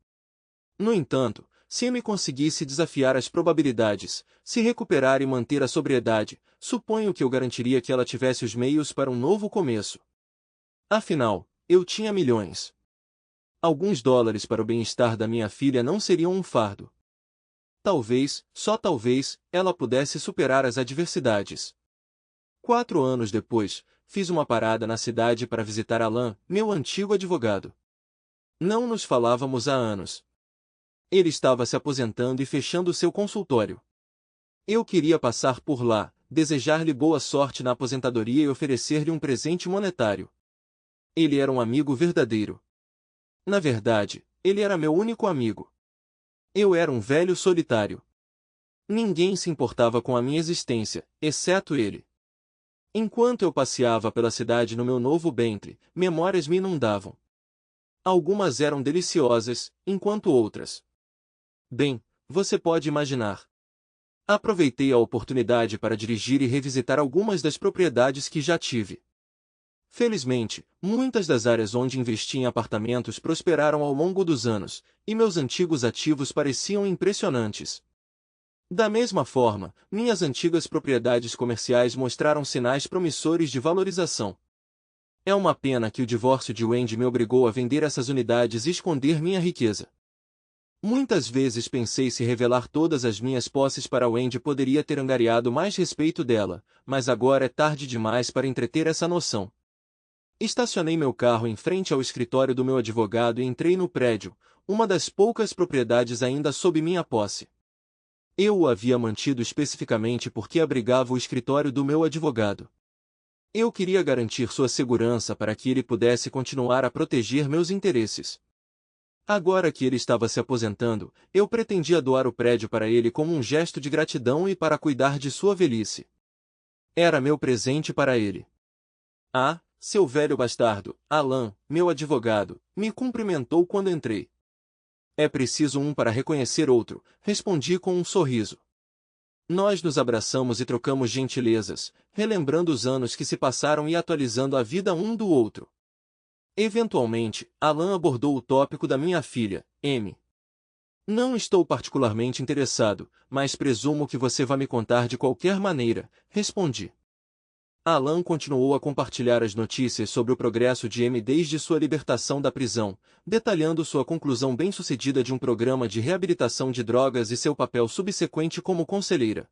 [SPEAKER 1] No entanto, se Amy conseguisse desafiar as probabilidades, se recuperar e manter a sobriedade, suponho que eu garantiria que ela tivesse os meios para um novo começo. Afinal, eu tinha milhões. Alguns dólares para o bem-estar da minha filha não seriam um fardo. Talvez, só talvez, ela pudesse superar as adversidades. 4 anos depois, fiz uma parada na cidade para visitar Alan, meu antigo advogado. Não nos falávamos há anos. Ele estava se aposentando e fechando seu consultório. Eu queria passar por lá, desejar-lhe boa sorte na aposentadoria e oferecer-lhe um presente monetário. Ele era um amigo verdadeiro. Na verdade, ele era meu único amigo. Eu era um velho solitário. Ninguém se importava com a minha existência, exceto ele. Enquanto eu passeava pela cidade no meu novo Bentley, memórias me inundavam. Algumas eram deliciosas, enquanto outras. Bem, você pode imaginar. Aproveitei a oportunidade para dirigir e revisitar algumas das propriedades que já tive. Felizmente, muitas das áreas onde investi em apartamentos prosperaram ao longo dos anos, e meus antigos ativos pareciam impressionantes. Da mesma forma, minhas antigas propriedades comerciais mostraram sinais promissores de valorização. É uma pena que o divórcio de Wendy me obrigou a vender essas unidades e esconder minha riqueza. Muitas vezes pensei se revelar todas as minhas posses para Wendy poderia ter angariado mais respeito dela, mas agora é tarde demais para entreter essa noção. Estacionei meu carro em frente ao escritório do meu advogado e entrei no prédio, uma das poucas propriedades ainda sob minha posse. Eu o havia mantido especificamente porque abrigava o escritório do meu advogado. Eu queria garantir sua segurança para que ele pudesse continuar a proteger meus interesses. Agora que ele estava se aposentando, eu pretendia doar o prédio para ele como um gesto de gratidão e para cuidar de sua velhice. Era meu presente para ele. Ah, seu velho bastardo, Alan, meu advogado, me cumprimentou quando entrei. É preciso um para reconhecer outro, respondi com um sorriso. Nós nos abraçamos e trocamos gentilezas, relembrando os anos que se passaram e atualizando a vida um do outro. Eventualmente, Alan abordou o tópico da minha filha, Amy. Não estou particularmente interessado, mas presumo que você vai me contar de qualquer maneira, respondi. Alan continuou a compartilhar as notícias sobre o progresso de Amy desde sua libertação da prisão, detalhando sua conclusão bem-sucedida de um programa de reabilitação de drogas e seu papel subsequente como conselheira.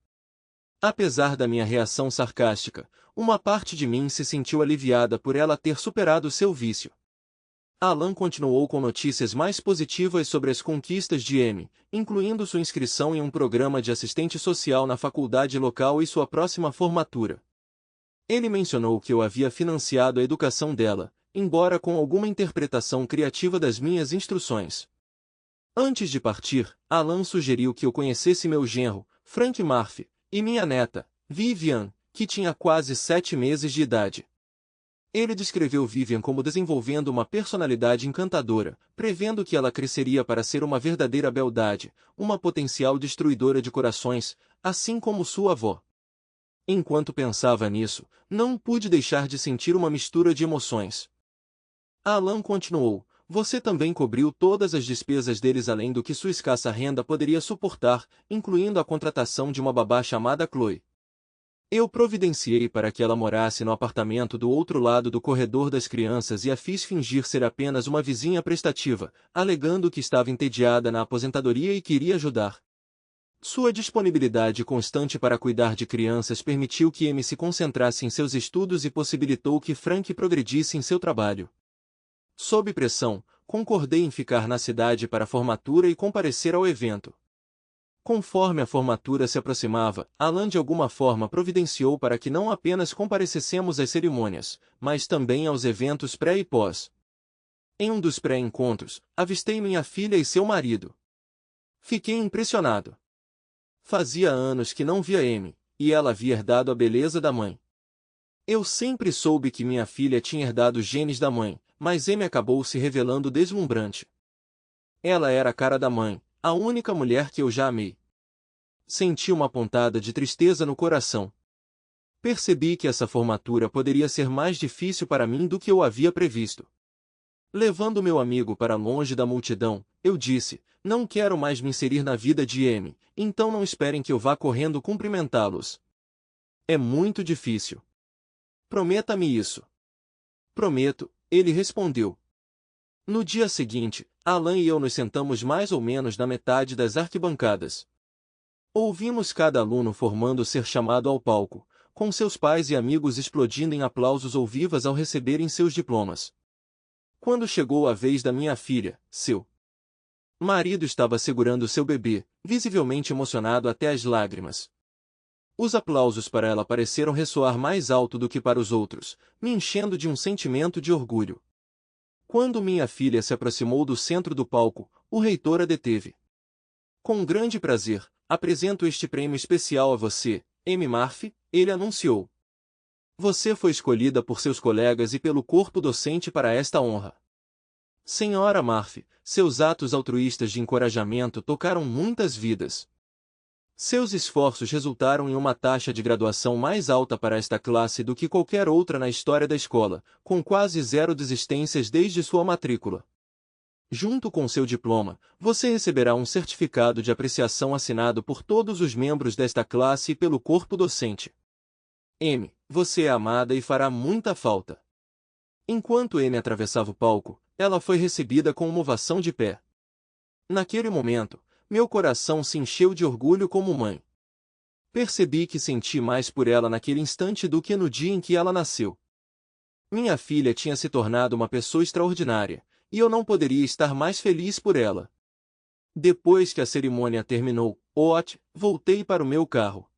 [SPEAKER 1] Apesar da minha reação sarcástica, uma parte de mim se sentiu aliviada por ela ter superado seu vício. Alan continuou com notícias mais positivas sobre as conquistas de Amy, incluindo sua inscrição em um programa de assistente social na faculdade local e sua próxima formatura. Ele mencionou que eu havia financiado a educação dela, embora com alguma interpretação criativa das minhas instruções. Antes de partir, Alan sugeriu que eu conhecesse meu genro, Frank Murphy, e minha neta, Vivian, que tinha quase 7 meses de idade. Ele descreveu Vivian como desenvolvendo uma personalidade encantadora, prevendo que ela cresceria para ser uma verdadeira beldade, uma potencial destruidora de corações, assim como sua avó. Enquanto pensava nisso, não pude deixar de sentir uma mistura de emoções. Alan continuou, você também cobriu todas as despesas deles além do que sua escassa renda poderia suportar, incluindo a contratação de uma babá chamada Chloe. Eu providenciei para que ela morasse no apartamento do outro lado do corredor das crianças e a fiz fingir ser apenas uma vizinha prestativa, alegando que estava entediada na aposentadoria e queria ajudar. Sua disponibilidade constante para cuidar de crianças permitiu que Amy se concentrasse em seus estudos e possibilitou que Frank progredisse em seu trabalho. Sob pressão, concordei em ficar na cidade para a formatura e comparecer ao evento. Conforme a formatura se aproximava, Alan de alguma forma providenciou para que não apenas comparecêssemos às cerimônias, mas também aos eventos pré e pós. Em um dos pré-encontros, avistei minha filha e seu marido. Fiquei impressionado. Fazia anos que não via Amy, e ela havia herdado a beleza da mãe. Eu sempre soube que minha filha tinha herdado os genes da mãe, mas Amy acabou se revelando deslumbrante. Ela era a cara da mãe, a única mulher que eu já amei. Senti uma pontada de tristeza no coração. Percebi que essa formatura poderia ser mais difícil para mim do que eu havia previsto. Levando meu amigo para longe da multidão, eu disse, não quero mais me inserir na vida de Amy, então não esperem que eu vá correndo cumprimentá-los. É muito difícil. Prometa-me isso. Prometo, ele respondeu. No dia seguinte, Alan e eu nos sentamos mais ou menos na metade das arquibancadas. Ouvimos cada aluno formando ser chamado ao palco, com seus pais e amigos explodindo em aplausos ou vivas ao receberem seus diplomas. Quando chegou a vez da minha filha, seu marido estava segurando seu bebê, visivelmente emocionado até as lágrimas. Os aplausos para ela pareceram ressoar mais alto do que para os outros, me enchendo de um sentimento de orgulho. Quando minha filha se aproximou do centro do palco, o reitor a deteve. Com grande prazer, apresento este prêmio especial a você, Amy Murphy, ele anunciou. Você foi escolhida por seus colegas e pelo corpo docente para esta honra. Senhora Murphy, seus atos altruístas de encorajamento tocaram muitas vidas. Seus esforços resultaram em uma taxa de graduação mais alta para esta classe do que qualquer outra na história da escola, com quase 0 desistências desde sua matrícula. Junto com seu diploma, você receberá um certificado de apreciação assinado por todos os membros desta classe e pelo corpo docente. Amy, você é amada e fará muita falta. Enquanto Amy atravessava o palco, ela foi recebida com uma ovação de pé. Naquele momento, meu coração se encheu de orgulho como mãe. Percebi que senti mais por ela naquele instante do que no dia em que ela nasceu. Minha filha tinha se tornado uma pessoa extraordinária, e eu não poderia estar mais feliz por ela. Depois que a cerimônia terminou, voltei para o meu carro.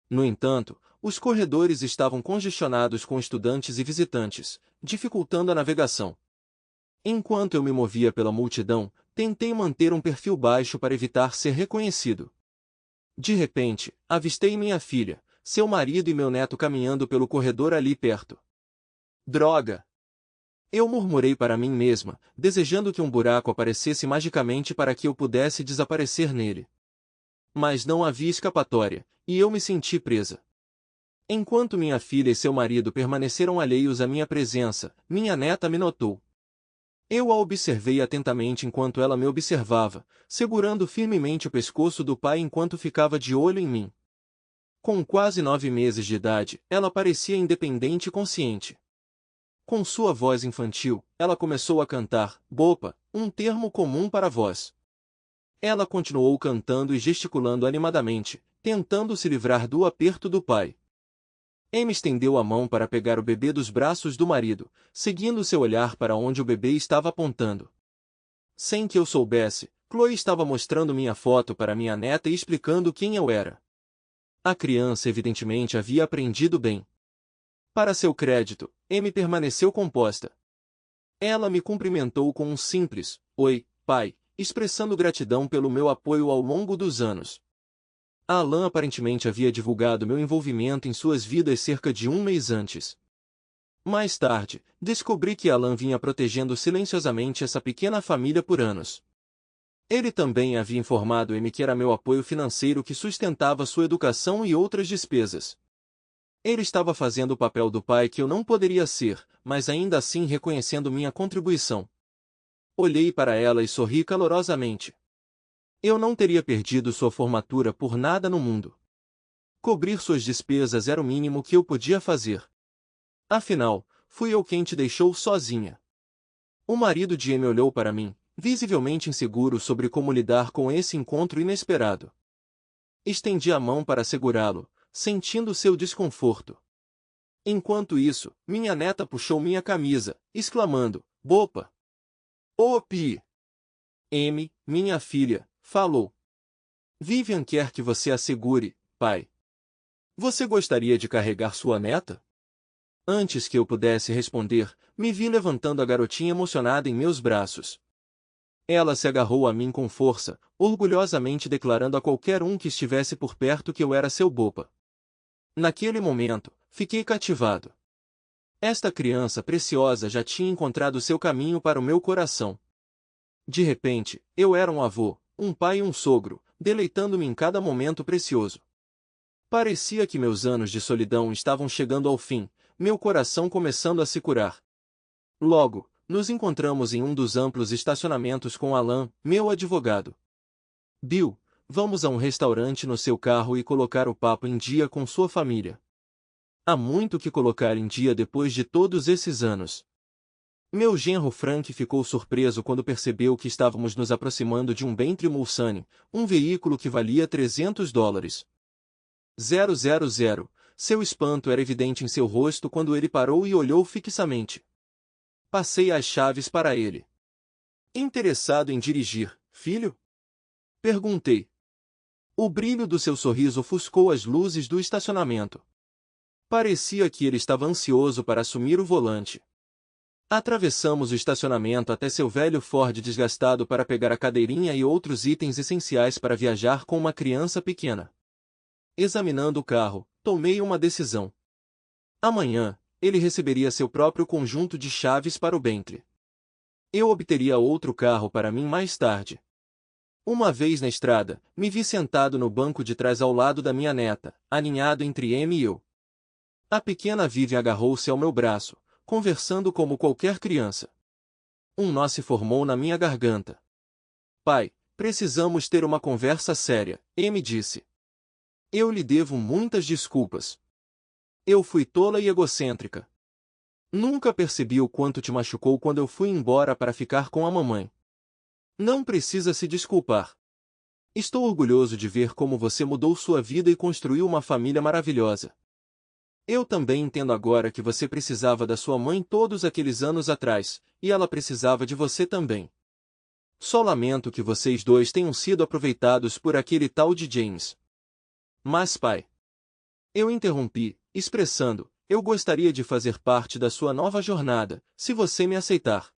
[SPEAKER 1] No entanto, os corredores estavam congestionados com estudantes e visitantes, dificultando a navegação. Enquanto eu me movia pela multidão, tentei manter um perfil baixo para evitar ser reconhecido. De repente, avistei minha filha, seu marido e meu neto caminhando pelo corredor ali perto. Droga! Eu murmurei para mim mesma, desejando que um buraco aparecesse magicamente para que eu pudesse desaparecer nele. Mas não havia escapatória, e eu me senti presa. Enquanto minha filha e seu marido permaneceram alheios à minha presença, minha neta me notou. Eu a observei atentamente enquanto ela me observava, segurando firmemente o pescoço do pai enquanto ficava de olho em mim. Com quase 9 meses de idade, ela parecia independente e consciente. Com sua voz infantil, ela começou a cantar, bopa, um termo comum para voz. Ela continuou cantando e gesticulando animadamente, tentando se livrar do aperto do pai. Amy estendeu a mão para pegar o bebê dos braços do marido, seguindo seu olhar para onde o bebê estava apontando. Sem que eu soubesse, Chloe estava mostrando minha foto para minha neta e explicando quem eu era. A criança evidentemente havia aprendido bem. Para seu crédito, Amy permaneceu composta. Ela me cumprimentou com um simples, oi, pai, expressando gratidão pelo meu apoio ao longo dos anos. Alan aparentemente havia divulgado meu envolvimento em suas vidas cerca de 1 mês antes. Mais tarde, descobri que Alan vinha protegendo silenciosamente essa pequena família por anos. Ele também havia informado Amy que era meu apoio financeiro que sustentava sua educação e outras despesas. Ele estava fazendo o papel do pai que eu não poderia ser, mas ainda assim reconhecendo minha contribuição. Olhei para ela e sorri calorosamente. Eu não teria perdido sua formatura por nada no mundo. Cobrir suas despesas era o mínimo que eu podia fazer. Afinal, fui eu quem te deixou sozinha. O marido de Amy olhou para mim, visivelmente inseguro sobre como lidar com esse encontro inesperado. Estendi a mão para segurá-lo, sentindo seu desconforto. Enquanto isso, minha neta puxou minha camisa, exclamando, bopa! Pi! Amy, minha filha, falou. Vivian quer que você a segure, pai. Você gostaria de carregar sua neta? Antes que eu pudesse responder, me vi levantando a garotinha emocionada em meus braços. Ela se agarrou a mim com força, orgulhosamente declarando a qualquer um que estivesse por perto que eu era seu bopa. Naquele momento, fiquei cativado. Esta criança preciosa já tinha encontrado seu caminho para o meu coração. De repente, eu era um avô, um pai e um sogro, deleitando-me em cada momento precioso. Parecia que meus anos de solidão estavam chegando ao fim, meu coração começando a se curar. Logo, nos encontramos em um dos amplos estacionamentos com Alan, meu advogado. Bill, vamos a um restaurante no seu carro e colocar o papo em dia com sua família. Há muito que colocar em dia depois de todos esses anos. Meu genro Frank ficou surpreso quando percebeu que estávamos nos aproximando de um Bentley Mulsanne, um veículo que valia $300. 000. Seu espanto era evidente em seu rosto quando ele parou e olhou fixamente. Passei as chaves para ele. Interessado em dirigir, filho? Perguntei. O brilho do seu sorriso ofuscou as luzes do estacionamento. Parecia que ele estava ansioso para assumir o volante. Atravessamos o estacionamento até seu velho Ford desgastado para pegar a cadeirinha e outros itens essenciais para viajar com uma criança pequena. Examinando o carro, tomei uma decisão. Amanhã, ele receberia seu próprio conjunto de chaves para o Bentley. Eu obteria outro carro para mim mais tarde. Uma vez na estrada, me vi sentado no banco de trás ao lado da minha neta, aninhado entre Amy e eu. A pequena Vivian agarrou-se ao meu braço, conversando como qualquer criança. Um nó se formou na minha garganta. Pai, precisamos ter uma conversa séria, Amy disse. Eu lhe devo muitas desculpas. Eu fui tola e egocêntrica. Nunca percebi o quanto te machucou quando eu fui embora para ficar com a mamãe. Não precisa se desculpar. Estou orgulhoso de ver como você mudou sua vida e construiu uma família maravilhosa. Eu também entendo agora que você precisava da sua mãe todos aqueles anos atrás, e ela precisava de você também. Só lamento que vocês dois tenham sido aproveitados por aquele tal de James. Mas pai. Eu interrompi, expressando, eu gostaria de fazer parte da sua nova jornada, se você me aceitar.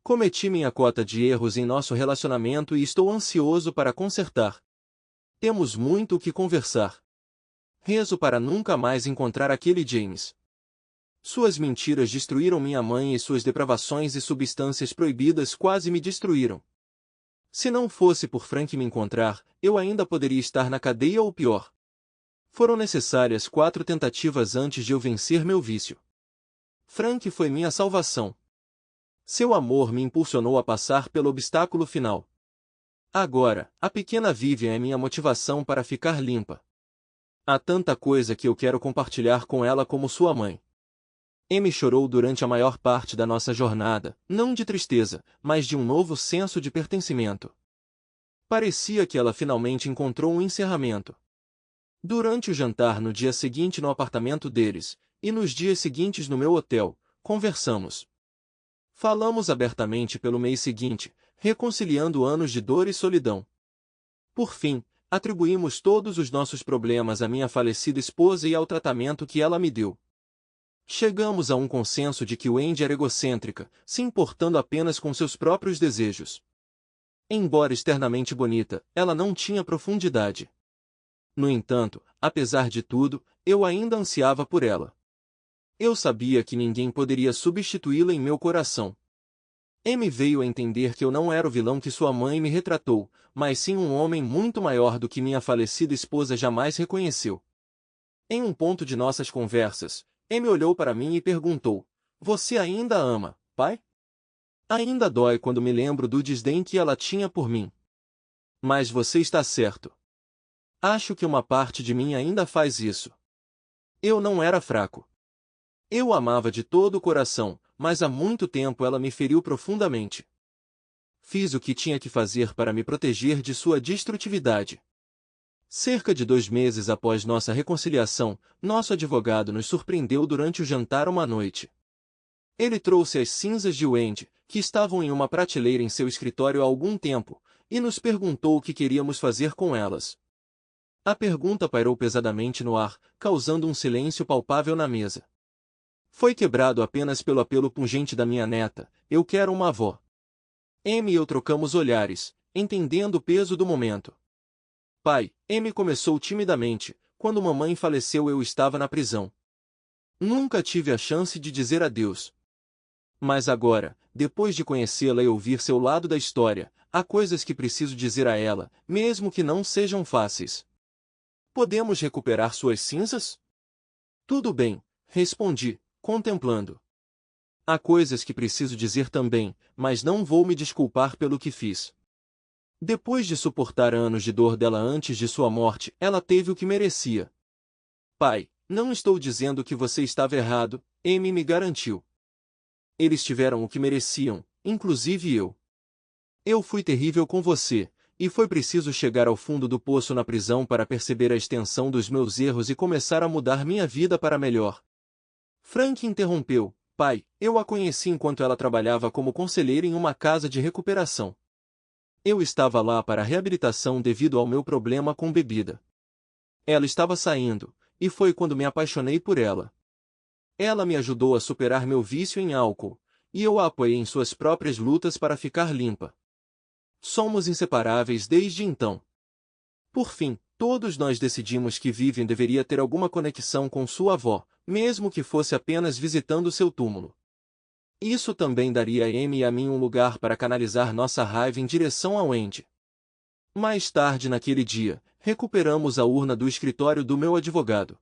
[SPEAKER 1] Cometi minha cota de erros em nosso relacionamento e estou ansioso para consertar. Temos muito o que conversar. Rezo para nunca mais encontrar aquele James. Suas mentiras destruíram minha mãe e suas depravações e substâncias proibidas quase me destruíram. Se não fosse por Frank me encontrar, eu ainda poderia estar na cadeia ou pior. Foram necessárias 4 tentativas antes de eu vencer meu vício. Frank foi minha salvação. Seu amor me impulsionou a passar pelo obstáculo final. Agora, a pequena Vivian é minha motivação para ficar limpa. Há tanta coisa que eu quero compartilhar com ela como sua mãe. Amy chorou durante a maior parte da nossa jornada, não de tristeza, mas de um novo senso de pertencimento. Parecia que ela finalmente encontrou um encerramento. Durante o jantar no dia seguinte no apartamento deles, e nos dias seguintes no meu hotel, conversamos. Falamos abertamente pelo mês seguinte, reconciliando anos de dor e solidão. Por fim, atribuímos todos os nossos problemas à minha falecida esposa e ao tratamento que ela me deu. Chegamos a um consenso de que Wendy era egocêntrica, se importando apenas com seus próprios desejos. Embora externamente bonita, ela não tinha profundidade. No entanto, apesar de tudo, eu ainda ansiava por ela. Eu sabia que ninguém poderia substituí-la em meu coração. Amy veio a entender que eu não era o vilão que sua mãe me retratou, mas sim um homem muito maior do que minha falecida esposa jamais reconheceu. Em um ponto de nossas conversas, Amy olhou para mim e perguntou: Você ainda a ama, pai? Ainda dói quando me lembro do desdém que ela tinha por mim. Mas você está certo. Acho que uma parte de mim ainda faz isso. Eu não era fraco. Eu a amava de todo o coração, mas há muito tempo ela me feriu profundamente. Fiz o que tinha que fazer para me proteger de sua destrutividade. Cerca de 2 meses após nossa reconciliação, nosso advogado nos surpreendeu durante o jantar uma noite. Ele trouxe as cinzas de Wendy, que estavam em uma prateleira em seu escritório há algum tempo, e nos perguntou o que queríamos fazer com elas. A pergunta pairou pesadamente no ar, causando um silêncio palpável na mesa. Foi quebrado apenas pelo apelo pungente da minha neta: eu quero uma avó. Amy e eu trocamos olhares, entendendo o peso do momento. Pai, Amy começou timidamente, quando mamãe faleceu eu estava na prisão. Nunca tive a chance de dizer adeus. Mas agora, depois de conhecê-la e ouvir seu lado da história, há coisas que preciso dizer a ela, mesmo que não sejam fáceis. Podemos recuperar suas cinzas? Tudo bem, respondi, contemplando. Há coisas que preciso dizer também, mas não vou me desculpar pelo que fiz. Depois de suportar anos de dor dela antes de sua morte, ela teve o que merecia. Pai, não estou dizendo que você estava errado, Amy me garantiu. Eles tiveram o que mereciam, inclusive eu. Eu fui terrível com você, e foi preciso chegar ao fundo do poço na prisão para perceber a extensão dos meus erros e começar a mudar minha vida para melhor. Frank interrompeu: Pai, eu a conheci enquanto ela trabalhava como conselheira em uma casa de recuperação. Eu estava lá para a reabilitação devido ao meu problema com bebida. Ela estava saindo, e foi quando me apaixonei por ela. Ela me ajudou a superar meu vício em álcool, e eu a apoiei em suas próprias lutas para ficar limpa. Somos inseparáveis desde então. Por fim, Todos nós decidimos que Vivian deveria ter alguma conexão com sua avó, mesmo que fosse apenas visitando seu túmulo. Isso também daria a Amy e a mim um lugar para canalizar nossa raiva em direção ao Andy. Mais tarde naquele dia, recuperamos a urna do escritório do meu advogado.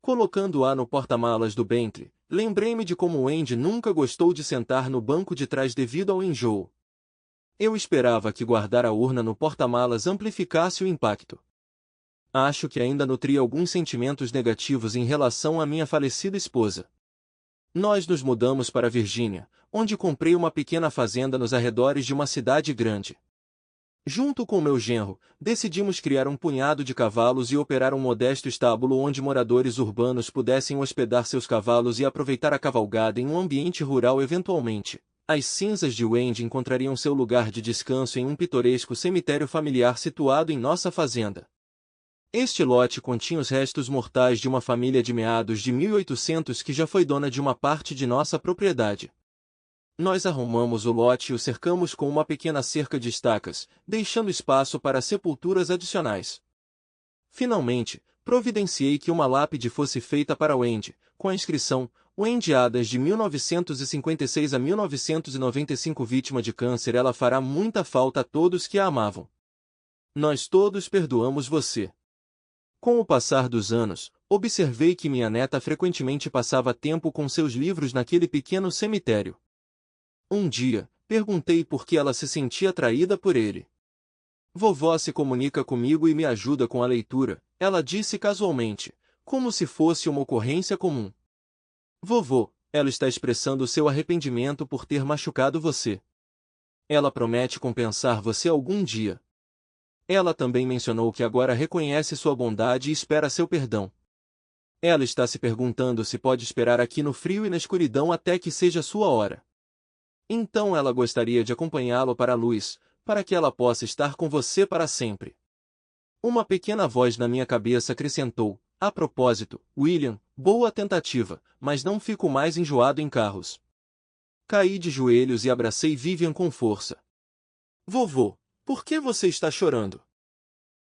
[SPEAKER 1] Colocando-a no porta-malas do Bentley, lembrei-me de como o Andy nunca gostou de sentar no banco de trás devido ao enjoo. Eu esperava que guardar a urna no porta-malas amplificasse o impacto. Acho que ainda nutria alguns sentimentos negativos em relação à minha falecida esposa. Nós nos mudamos para Virgínia, onde comprei uma pequena fazenda nos arredores de uma cidade grande. Junto com meu genro, decidimos criar um punhado de cavalos e operar um modesto estábulo onde moradores urbanos pudessem hospedar seus cavalos e aproveitar a cavalgada em um ambiente rural eventualmente. As cinzas de Wendy encontrariam seu lugar de descanso em um pitoresco cemitério familiar situado em nossa fazenda. Este lote continha os restos mortais de uma família de meados de 1800 que já foi dona de uma parte de nossa propriedade. Nós arrumamos o lote e o cercamos com uma pequena cerca de estacas, deixando espaço para sepulturas adicionais. Finalmente, providenciei que uma lápide fosse feita para Wendy, com a inscrição Wendy Adams de 1956 a 1995 vítima de câncer. Ela fará muita falta a todos que a amavam. Nós todos perdoamos você. Com o passar dos anos, observei que minha neta frequentemente passava tempo com seus livros naquele pequeno cemitério. Um dia, perguntei por que ela se sentia atraída por ele. Vovó se comunica comigo e me ajuda com a leitura, ela disse casualmente, como se fosse uma ocorrência comum. Vovô, ela está expressando seu arrependimento por ter machucado você. Ela promete compensar você algum dia. Ela também mencionou que agora reconhece sua bondade e espera seu perdão. Ela está se perguntando se pode esperar aqui no frio e na escuridão até que seja sua hora. Então ela gostaria de acompanhá-lo para a luz, para que ela possa estar com você para sempre. Uma pequena voz na minha cabeça acrescentou, a propósito, William, boa tentativa, mas não fico mais enjoado em carros. Caí de joelhos e abracei Vivian com força. Vovô, por que você está chorando?